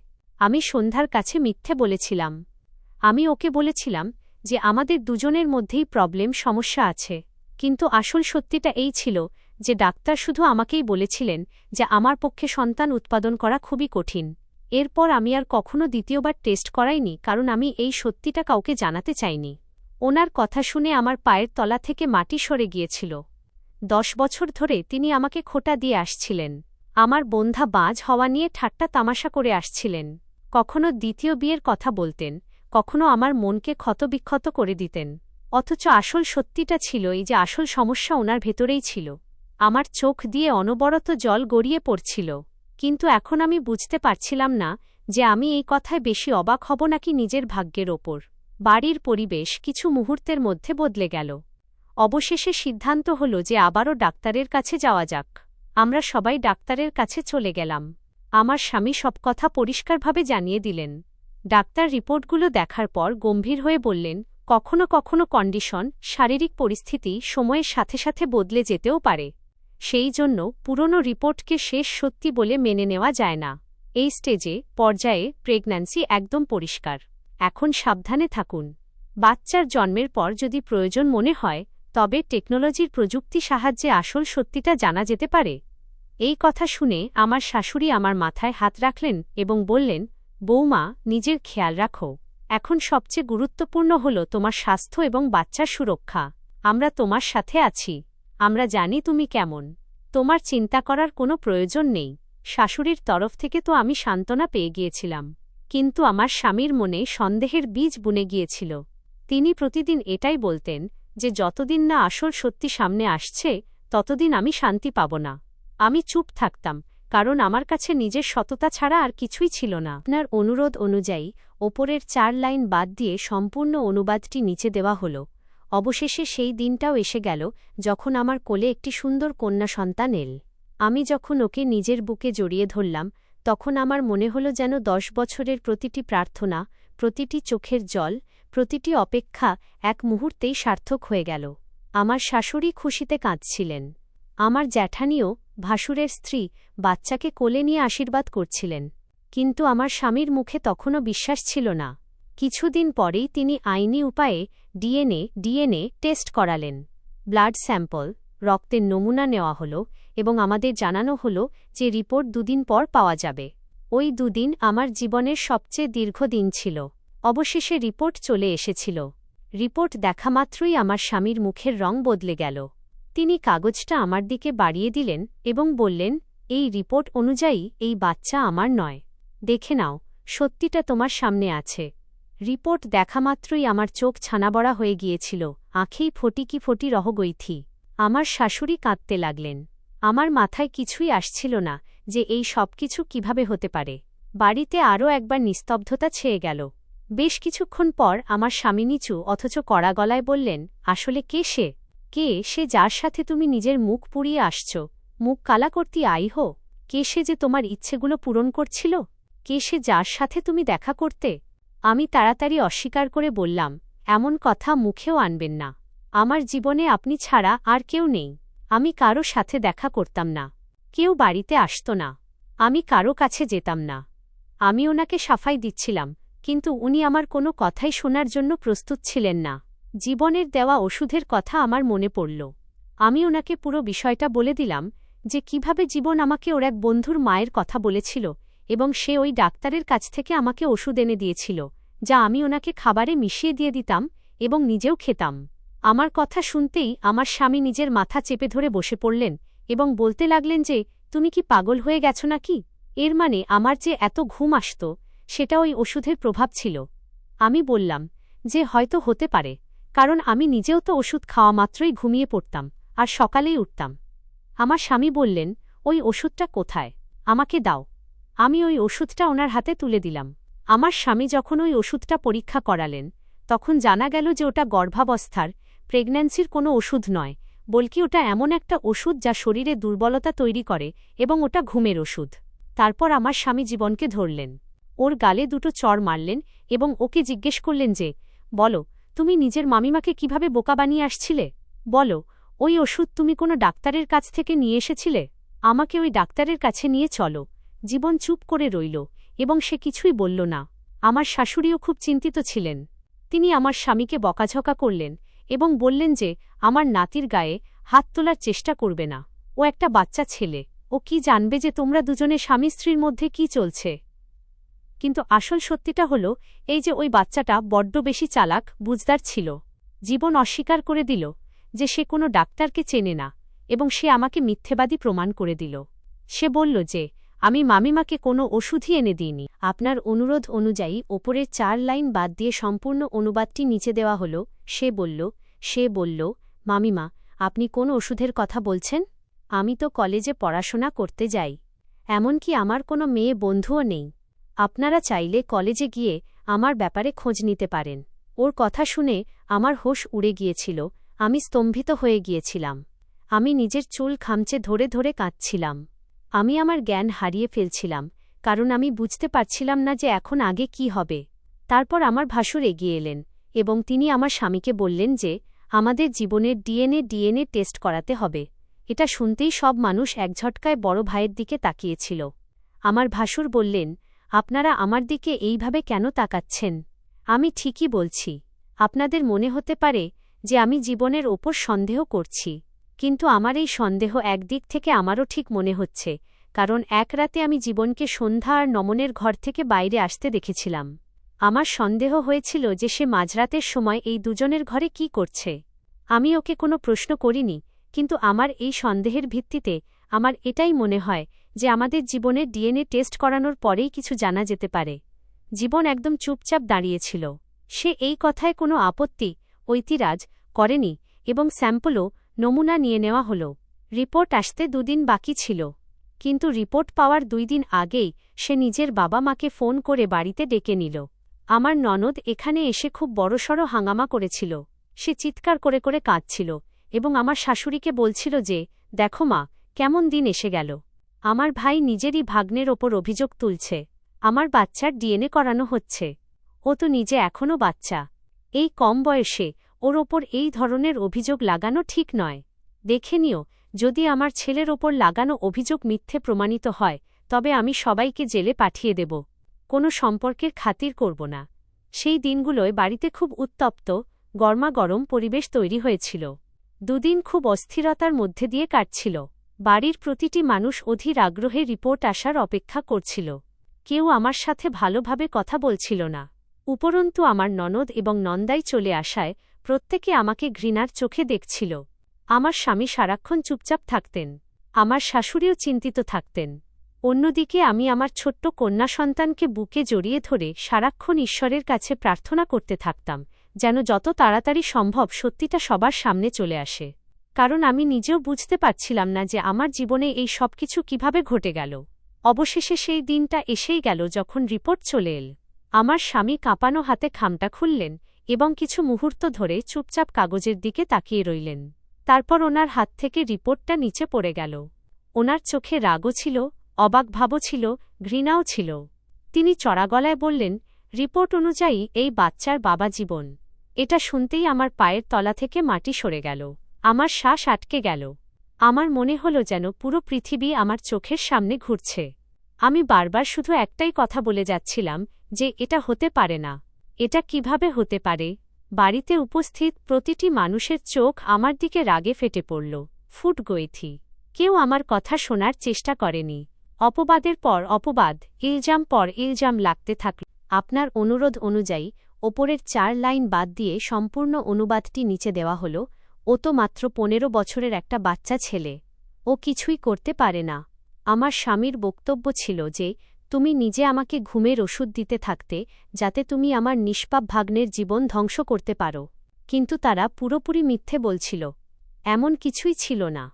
আমি সন্ধ্যার কাছে মিথ্যে বলেছিলাম। আমি ওকে বলেছিলাম যে আমাদের দুজনের মধ্যেই সমস্যা আছে। কিন্তু আসল সত্যিটা এই ছিল যে ডাক্তার শুধু আমাকেই বলেছিলেন যে আমার পক্ষে সন্তান উৎপাদন করা খুবই কঠিন। এরপর আমি আর কখনো দ্বিতীয়বার টেস্ট করাইনি, কারণ আমি এই সত্যিটা কাউকে জানাতে চাইনি। ওনার কথা শুনে আমার পায়ের তলা থেকে মাটি সরে গিয়েছিল। 10 বছর ধরে তিনি আমাকে খোঁটা দিয়ে আসছিলেন। আমার বন্ধা বাজ হওয়া নিয়ে ঠাট্টা তামাশা করে আসছিলেন। কখনো দ্বিতীয় বিয়ের কথা বলতেন, কখনো আমার মনকে ক্ষতবিক্ষত করে দিতেন। অথচ আসল সত্যিটা ছিল এই যে আসল সমস্যা ওনার ভেতরেই ছিল। আমার চোখ দিয়ে অনবরত জল গড়িয়ে পড়ছিল। কিন্তু এখন আমি বুঝতে পারছিলাম না যে আমি এই কথায় বেশি অবাক হব নাকি নিজের ভাগ্যের ওপর। বাড়ির পরিবেশ কিছু মুহূর্তের মধ্যে বদলে গেল। অবশেষে সিদ্ধান্ত হল যে আবারও ডাক্তারের কাছে যাওয়া যাক। আমরা সবাই ডাক্তারের কাছে চলে গেলাম। আমার স্বামী সব কথা পরিষ্কারভাবে জানিয়ে দিলেন। ডাক্তার রিপোর্টগুলো দেখার পর গম্ভীর হয়ে বললেন, কখনো কখনো কন্ডিশন, শারীরিক পরিস্থিতি সময়ের সাথে সাথে বদলে যেতেও পারে। সেই জন্য পুরনো রিপোর্টকে শেষ সত্যি বলে মেনে নেওয়া যায় না। এই পর্যায়ে প্রেগন্যান্সি একদম পরিষ্কার। এখন সাবধানে থাকুন। বাচ্চার জন্মের পর যদি প্রয়োজন মনে হয় তবে টেকনোলজির প্রযুক্তি সাহায্যে আসল সত্যিটা জানা যেতে পারে। এই কথা শুনে আমার শাশুড়ি আমার মাথায় হাত রাখলেন এবং বললেন, বৌমা, নিজের খেয়াল রাখো। এখন সবচেয়ে গুরুত্বপূর্ণ হল তোমার স্বাস্থ্য এবং বাচ্চার সুরক্ষা। আমরা তোমার সাথে আছি। আমরা জানি তুমি কেমন। তোমার চিন্তা করার কোনো প্রয়োজন নেই। শাশুড়ির তরফ থেকে তো আমি সান্ত্বনা পেয়ে গিয়েছিলাম, কিন্তু আমার স্বামীর মনে সন্দেহের বীজ বুনে গিয়েছিল। তিনি প্রতিদিন এটাই বলতেন যে যতদিন না আসল সত্যি সামনে আসছে ততদিন আমি শান্তি পাব না। আমি চুপ থাকতাম, কারণ আমার কাছে নিজের সততা ছাড়া আর কিছুই ছিল না। আপনার অনুরোধ অনুযায়ী ওপরের 4 লাইন বাদ দিয়ে সম্পূর্ণ অনুবাদটি নিচে দেওয়া হল। অবশেষে সেই দিনটাও এসে গেল যখন আমার কোলে একটি সুন্দর কন্যা সন্তান এল। আমি যখন ওকে নিজের বুকে জড়িয়ে ধরলাম, তখন আমার মনে হল যেন 10 বছরের প্রতিটি প্রার্থনা, প্রতিটি চোখের জল, প্রতিটি অপেক্ষা এক মুহূর্তেই সার্থক হয়ে গেল। আমার শাশুড়ি খুশিতে কাঁদছিলেন। আমার জ্যাঠানিও, ভাসুরের স্ত্রী, বাচ্চাকে কোলে নিয়ে আশীর্বাদ করছিলেন। কিন্তু আমার স্বামীর মুখে তখনও বিশ্বাস ছিল না। কিছুদিন পরেই তিনি আইনি উপায়ে ডিএনএ টেস্ট করালেন। ব্লাড স্যাম্পল, রক্তের নমুনা নেওয়া হল এবং আমাদের জানানো হল যে রিপোর্ট 2 দিন পর পাওয়া যাবে। ওই 2 দিন আমার জীবনের সবচেয়ে দীর্ঘ দিন ছিল। অবশেষে রিপোর্ট চলে এসেছিল। রিপোর্ট দেখা মাত্রই আমার স্বামীর মুখের রং বদলে গেল। তিনি কাগজটা আমার দিকে বাড়িয়ে দিলেন এবং বললেন, এই রিপোর্ট অনুযায়ী এই বাচ্চা আমার নয়। দেখে নাও, সত্যিটা তোমার সামনে আছে। রিপোর্ট দেখা মাত্রই আমার চোখ ছানাবড়া হয়ে গিয়েছিল, আঁখেই ফটি রহগৈথি। আমার শাশুড়ি কাঁদতে লাগলেন। আমার মাথায় কিছুই আসছিল না যে এই সবকিছু কিভাবে হতে পারে। বাড়িতে আরও একবার নিস্তব্ধতা ছেয়ে গেল। বেশ কিছুক্ষণ পর আমার স্বামী নিচু অথচ কড়া গলায় বললেন, আসলে কে সে যার সাথে তুমি নিজের মুখ পুড়িয়ে আসছ, মুখ কালা করতে আইহো? কে সে যে তোমার ইচ্ছেগুলো পূরণ করছিল? কে সে যার সাথে তুমি দেখা করতে? আমি তাড়াতাড়ি অস্বীকার করে বললাম, এমন কথা মুখেও আনবেন না। আমার জীবনে আপনি ছাড়া আর কেউ নেই। আমি কারো সাথে দেখা করতাম না। কেউ বাড়িতে আসত না। আমি কারো কাছে যেতাম না। আমি ওনাকে সাফাই দিচ্ছিলাম, কিন্তু উনি আমার কোনো কথাই শোনার জন্য প্রস্তুত ছিলেন না। জীবনের দেওয়া ওষুধের কথা আমার মনে পড়ল। আমি ওনাকে পুরো বিষয়টা বলে দিলাম যে কিভাবে জীবন আমাকে ওর এক বন্ধুর মায়ের কথা বলেছিল এবং সে ওই ডাক্তারের কাছ থেকে আমাকে ওষুধ এনে দিয়েছিল, যা আমি ওনাকে খাবারে মিশিয়ে দিয়ে দিতাম এবং নিজেও খেতাম। আমার কথা শুনতেই আমার স্বামী নিজের মাথা চেপে ধরে বসে পড়লেন এবং বলতে লাগলেন যে, তুমি কি পাগল হয়ে গেছ নাকি? এর মানে আমার যে এত ঘুম আসত, সেটা ওই ওষুধের প্রভাব ছিল। আমি বললাম যে হয়তো হতে পারে, কারণ আমি নিজেও তো ওষুধ খাওয়া মাত্রই ঘুমিয়ে পড়তাম আর সকালেই উঠতাম। আমার স্বামী বললেন, ওই ওষুধটা কোথায়? আমাকে দাও। আমি ওই ওষুধটা ওনার হাতে তুলে দিলাম। আমার স্বামী যখন ওই ওষুধটা পরীক্ষা করালেন, তখন জানা গেল যে ওটা গর্ভাবস্থার, প্রেগন্যান্সির কোনো ওষুধ নয়, বলকি ওটা এমন একটা ওষুধ যা শরীরে দুর্বলতা তৈরি করে এবং ওটা ঘুমের ওষুধ। তারপর আমার স্বামী জীবনকে ধরলেন, ওর গালে 2টো চড় মারলেন এবং ওকে জিজ্ঞেস করলেন যে, বলো, তুমি নিজের মামিমাকে কিভাবে বোকা বানিয়ে আসছিলে? বলো, ওই ওষুধ তুমি কোনো ডাক্তারের কাছ থেকে নিয়ে এসেছিলে? আমাকে ওই ডাক্তারের কাছে নিয়ে চলো। জীবন চুপ করে রইল এবং সে কিছুই বলল না। আমার শাশুড়িও খুব চিন্তিত ছিলেন। তিনি আমার স্বামীকে বকাঝকা করলেন এবং বললেন যে আমার নাতির গায়ে হাত তোলার চেষ্টা করবে না। ও একটা বাচ্চা ছেলে, ও কি জানবে যে তোমরা দুজনে স্বামী স্ত্রীর মধ্যে কি চলছে? কিন্তু আসল সত্যিটা হল এই যে ওই বাচ্চাটা বড্ড বেশি চালাক, বুঝদার ছিল। জীবন অস্বীকার করে দিল যে সে কোনো ডাক্তারকে চেনে না এবং সে আমাকে মিথ্যেবাদী প্রমাণ করে দিল। সে বলল যে আমি মামিমাকে কোনো ওষুধই এনে দিইনি। আপনার অনুরোধ অনুযায়ী ওপরের 4 লাইন বাদ দিয়ে সম্পূর্ণ অনুবাদটি নিচে দেওয়া হল। সে বলল, মামিমা, আপনি কোন ওষুধের কথা বলছেন? আমি তো কলেজে পড়াশোনা করতে যাই। এমনকি আমার কোনো মেয়ে বন্ধুও নেই। আপনারা চাইলে কলেজে গিয়ে আমার ব্যাপারে খোঁজ নিতে পারেন। ওর কথা শুনে আমার হোশ উড়ে গিয়েছিল। আমি স্তম্ভিত হয়ে গিয়েছিলাম। আমি নিজের চুল খামচে ধরে ধরে কাঁদছিলাম। আমি আমার জ্ঞান হারিয়ে ফেলছিলাম, কারণ আমি বুঝতে পারছিলাম না যে এখন আগে কি হবে। তারপর আমার ভাসুর এগিয়ে এলেন এবং তিনি আমার স্বামীকে বললেন যে আমাদের জীবনের ডিএনএ টেস্ট করাতে হবে। এটা শুনতেই সব মানুষ এক ঝটকায় বড় ভাইয়ের দিকে তাকিয়েছিল। আমার ভাসুর বললেন, আপনারা আমার দিকে এইভাবে কেন তাকাচ্ছেন? আমি ঠিকই বলছি। আপনাদের মনে হতে পারে যে আমি জীবনের ওপর সন্দেহ করছি, কিন্তু আমার এই সন্দেহ একদিক থেকে আমারও ঠিক মনে হচ্ছে, কারণ এক রাতে আমি জীবনকে সন্ধ্যা আর নমনের ঘর থেকে বাইরে আসতে দেখেছিলাম। আমার সন্দেহ হয়েছিল যে সে মাঝরাতের সময় এই দুজনের ঘরে কি করছে। আমি ওকে কোনো প্রশ্ন করিনি, কিন্তু আমার এই সন্দেহের ভিত্তিতে আমার এটাই মনে হয় যে আমাদের জীবনের ডিএনএ টেস্ট করানোর পরেই কিছু জানা যেতে পারে। জীবন একদম চুপচাপ দাঁড়িয়েছিল। সে এই কথায় কোনো আপত্তি ঐতিরাজ করেনি এবং স্যাম্পলও নমুনা নিয়ে নেওয়া হল। রিপোর্ট আসতে 2 দিন বাকি ছিল। কিন্তু রিপোর্ট পাওয়ার 2 দিন আগেই সে নিজের বাবা মাকে ফোন করে বাড়িতে ডেকে নিল। আমার ননদ এখানে এসে খুব বড়সড় হাঙ্গামা করেছিল। সে চিৎকার করে করে কাঁদছিল এবং আমার শাশুড়িকে বলছিল যে, দেখো মা, কেমন দিন এসে গেল। আমার ভাই নিজেরই ভাগ্নের ওপর অভিযোগ তুলছে। আমার বাচ্চার ডিএনএ করানো হচ্ছে। ও তো নিজে এখনও বাচ্চা। এই কম বয়সে ওর ওপর এই ধরনের অভিযোগ লাগানো ঠিক নয়। দেখে নিও, যদি আমার ছেলের ওপর লাগানো অভিযোগ মিথ্যে প্রমাণিত হয় তবে আমি সবাইকে জেলে পাঠিয়ে দেব। কোনো সম্পর্কের খাতির করব না। সেই দিনগুলোয় বাড়িতে খুব উত্তপ্ত, গরমাগরম পরিবেশ তৈরি হয়েছিল। 2 দিন খুব অস্থিরতার মধ্যে দিয়ে কাটছিল। বাড়ির প্রতিটি মানুষ অধীর আগ্রহে রিপোর্ট আসার অপেক্ষা করছিল। কেউ আমার সাথে ভালোভাবে কথা বলছিল না। উপরন্তু আমার ননদ এবং নন্দাই চলে আসায় প্রত্যেকে আমাকে ঘৃণার চোখে দেখছিল। আমার স্বামী সারাক্ষণ চুপচাপ থাকতেন। আমার শাশুড়িও চিন্তিত থাকতেন। অন্যদিকে আমি আমার ছোট্ট কন্যা সন্তানকে বুকে জড়িয়ে ধরে সারাক্ষণ ঈশ্বরের কাছে প্রার্থনা করতে থাকতাম, যেন যত তাড়াতাড়ি সম্ভব সত্যিটা সবার সামনে চলে আসে। কারণ আমি নিজেও বুঝতে পারছিলাম না যে আমার জীবনে এই সবকিছু কিভাবে ঘটে গেল। অবশেষে সেই দিনটা এসেই গেল যখন রিপোর্ট চলে এল। আমার স্বামী কাঁপানো হাতে খামটা খুললেন এবং কিছু মুহূর্ত ধরে চুপচাপ কাগজের দিকে তাকিয়ে রইলেন। তারপর ওনার হাত থেকে রিপোর্টটা নিচে পড়ে গেল। ওনার চোখে রাগও ছিল, অবাক ভাবও ছিল, ঘৃণাও ছিল। তিনি চড়া গলায় বললেন, রিপোর্ট অনুযায়ী এই বাচ্চার বাবা জীবন। এটা শুনতেই আমার পায়ের তলা থেকে মাটি সরে গেল। আমার শ্বাস আটকে গেল। আমার মনে হল যেন পুরো পৃথিবী আমার চোখের সামনে ঘুরছে। আমি বারবার শুধু একটাই কথা বলে যাচ্ছিলাম যে এটা হতে পারে না। এটা কিভাবে হতে পারে? বাড়িতে উপস্থিত প্রতিটি মানুষের চোখ আমার দিকে রাগে ফেটে পড়ল। ফুট গয়েথি। কেউ আমার কথা শোনার চেষ্টা করেনি। অপবাদের পর অপবাদ, ইলজাম পর ইলজাম লাগতে থাকল। আপনার অনুরোধ অনুযায়ী ওপরের 4 লাইন বাদ দিয়ে সম্পূর্ণ অনুবাদটি নিচে দেওয়া হল। ও তো মাত্র 15 বছরের একটা বাচ্চা ছেলে। ও কিছুই করতে পারে না। আমার স্বামীর বক্তব্য ছিল যে, তুমি নিজে আমাকে ঘুমের ওষুধ দিতে থাকতে যাতে তুমি আমার নিষ্পাপ ভাগ্নের জীবন ধ্বংস করতে পারো। কিন্তু তারা পুরোপুরি মিথ্যে বলছিল। এমন কিছুই ছিল না।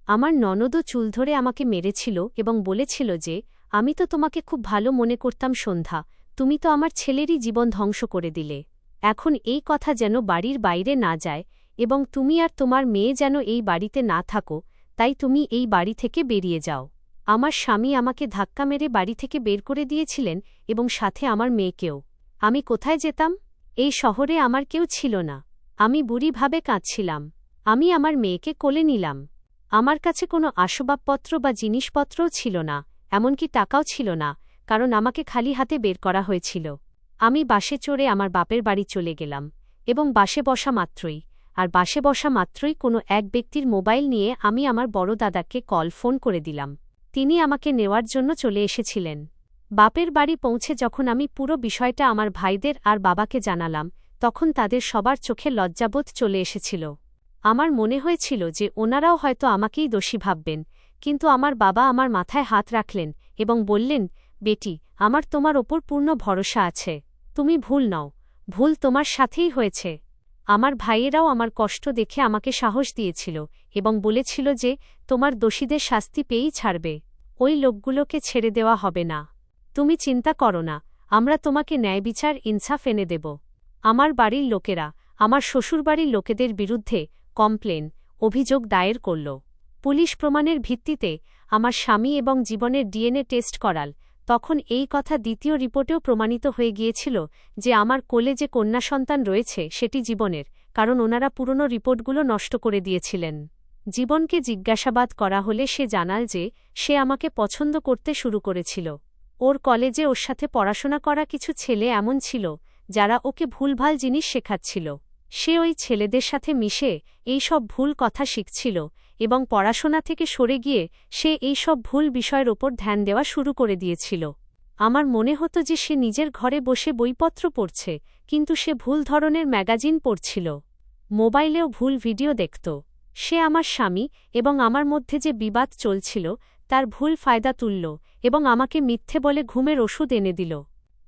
আমার ননদও চুল ধরে আমাকে মেরেছিল এবং বলেছিল যে, আমি তো তোমাকে খুব ভালো মনে করতাম সন্ধ্যা, তুমি তো আমার ছেলেরই জীবন ধ্বংস করে দিলে। এখন এই কথা যেন বাড়ির বাইরে না যায় এবং তুমি আর তোমার মেয়ে যেন এই বাড়িতে না থাকো, তাই তুমি এই বাড়ি থেকে বেরিয়ে যাও। আমার স্বামী আমাকে ধাক্কা মেরে বাড়ি থেকে বের করে দিয়েছিলেন এবং সাথে আমার মেয়েকেও। আমি কোথায় যেতাম? এই শহরে আমার কেউ ছিল না। আমি বুড়িভাবে কাঁদছিলাম। আমি আমার মেয়েকে কোলে নিলাম। আমার কাছে কোনো আসবাবপত্র বা জিনিসপত্রও ছিল না, এমনকি টাকাও ছিল না, কারণ আমাকে খালি হাতে বের করা হয়েছিল। আমি বাসে চড়ে আমার বাপের বাড়ি চলে গেলাম এবং বাসে বসা মাত্রই কোনো এক ব্যক্তির মোবাইল নিয়ে আমি আমার বড় দাদাকে ফোন করে দিলাম। তিনি আমাকে নেওয়ার জন্য চলে এসেছিলেন। বাপের বাড়ি পৌঁছে যখন আমি পুরো বিষয়টা আমার ভাইদের আর বাবাকে জানালাম, তখন তাদের সবার চোখে লজ্জাবোধ চলে এসেছিল। আমার মনে হয়েছিল যে ওনারাও হয়তো আমাকেই দোষী ভাববেন, কিন্তু আমার বাবা আমার মাথায় হাত রাখলেন এবং বললেন, বেটি, আমার তোমার ওপর পূর্ণ ভরসা আছে। তুমি ভুল নও, ভুল তোমার সাথেই হয়েছে। আমার ভাইয়েরাও আমার কষ্ট দেখে আমাকে সাহস দিয়েছিল এবং বলেছিল যে, তোমার দোষীদের শাস্তি পেয়েই ছাড়বে। ওই লোকগুলোকে ছেড়ে দেওয়া হবে না। তুমি চিন্তা করো না, আমরা তোমাকে ন্যায়বিচার ইনসাফ এনে দেব। আমার বাড়ির লোকেরা আমার শ্বশুরবাড়ির লোকেদের বিরুদ্ধে অভিযোগ দায়ের করল। পুলিশ প্রমাণের ভিত্তিতে আমার স্বামী এবং জীবনের ডিএনএ টেস্ট করাল। তখন এই কথা দ্বিতীয় রিপোর্টেও প্রমাণিত হয়ে গিয়েছিল যে আমার কোলে যে কন্যা সন্তান রয়েছে সেটি জীবনের, কারণ ওনারা পুরনো রিপোর্টগুলো নষ্ট করে দিয়েছিলেন। জীবনকে জিজ্ঞাসাবাদ করা হলে সে জানাল যে সে আমাকে পছন্দ করতে শুরু করেছিল। ওর কলেজে ওর সাথে পড়াশোনা করা কিছু ছেলে এমন ছিল যারা ওকে ভুলভাল জিনিস শেখাচ্ছিল। সে ওই ছেলেদের সাথে মিশে এই সব ভুল কথা শিখছিল এবং পড়াশোনা থেকে সরে গিয়ে সে এই সব ভুল বিষয়ের ওপর ধ্যান দেওয়া শুরু করে দিয়েছিল। আমার মনে হতো যে সে নিজের ঘরে বসে বইপত্র পড়ছে, কিন্তু সে ভুল ধরনের ম্যাগাজিন পড়ছিল। মোবাইলেও ভুল ভিডিও দেখত। সে আমার স্বামী এবং আমার মধ্যে যে বিবাদ চলছিল তার ভুল ফায়দা তুলল এবং আমাকে মিথ্যে বলে ঘুমের ওষুধ এনে দিল।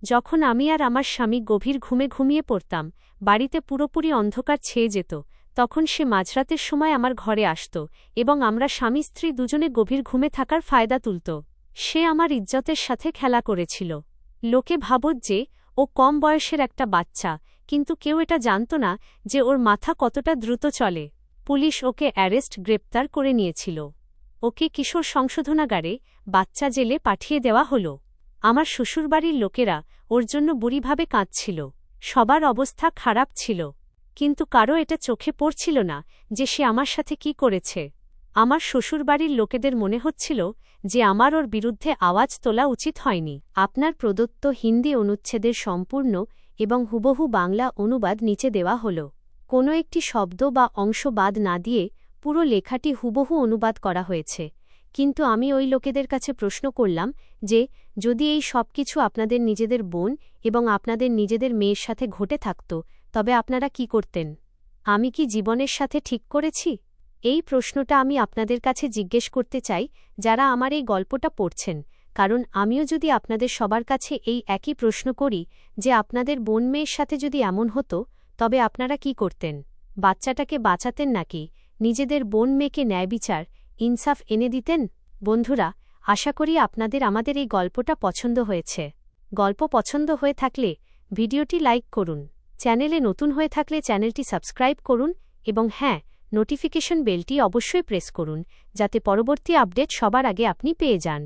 যখন আমি আর আমার স্বামী গভীর ঘুমে ঘুমিয়ে পড়তাম, বাড়িতে পুরোপুরি অন্ধকার ছেয়ে যেত, তখন সে মাঝরাতের সময় আমার ঘরে আসত এবং আমরা স্বামী স্ত্রী দুজনে গভীর ঘুমে থাকার ফায়দা তুলত। সে আমার ইজ্জতের সাথে খেলা করেছিল। লোকে ভাবত যে ও কম বয়সের একটা বাচ্চা, কিন্তু কেউ এটা জানত না যে ওর মাথা কতটা দ্রুত চলে। পুলিশ ওকে গ্রেপ্তার করে নিয়েছিল। ওকে কিশোর সংশোধনাগারে বাচ্চা জেলে পাঠিয়ে দেওয়া হল। আমার শ্বশুরবাড়ির লোকেরা ওর জন্য বুড়িভাবে কাঁদছিল। সবার অবস্থা খারাপ ছিল, কিন্তু কারও এটা চোখে পড়ছিল না যে সে আমার সাথে কি করেছে। আমার শ্বশুরবাড়ির লোকেদের মনে হচ্ছিল যে আমার ওর বিরুদ্ধে আওয়াজ তোলা উচিত হয়নি। আপনার প্রদত্ত হিন্দি অনুচ্ছেদের সম্পূর্ণ এবং হুবহু বাংলা অনুবাদ নিচে দেওয়া হল। কোনো একটি শব্দ বা অংশ বাদ না দিয়ে পুরো লেখাটি হুবহু অনুবাদ করা হয়েছে। কিন্তু আমি ওই লোকেদের কাছে প্রশ্ন করলাম যে যদি এই সব কিছু আপনাদের নিজেদের বোন এবং আপনাদের নিজেদের মেয়ের সাথে ঘটে থাকত, তবে আপনারা কি করতেন? আমি কি জীবনের সাথে ঠিক করেছি? এই প্রশ্নটা আমি আপনাদের কাছে জিজ্ঞেস করতে চাই যারা আমার এই গল্পটা পড়ছেন, কারণ আমিও যদি আপনাদের সবার কাছে এই একই প্রশ্ন করি যে আপনাদের বোন মেয়ের সাথে যদি এমন হতো, তবে আপনারা কি করতেন? বাচ্চাটাকে বাঁচাতেন নাকি নিজেদের বোন মেয়েকে ন্যায়বিচার, ইনসাফ এনে দিতেন? বন্ধুরা, আশা করি আপনাদের আমাদের এই গল্পটা পছন্দ হয়েছে। গল্প পছন্দ হয়ে থাকলে ভিডিওটি লাইক করুন, চ্যানেলে নতুন হয়ে থাকলে চ্যানেলটি সাবস্ক্রাইব করুন এবং হ্যাঁ, নোটিফিকেশন বেলটি অবশ্যই প্রেস করুন যাতে পরবর্তী আপডেট সবার আগে আপনি পেয়ে যান।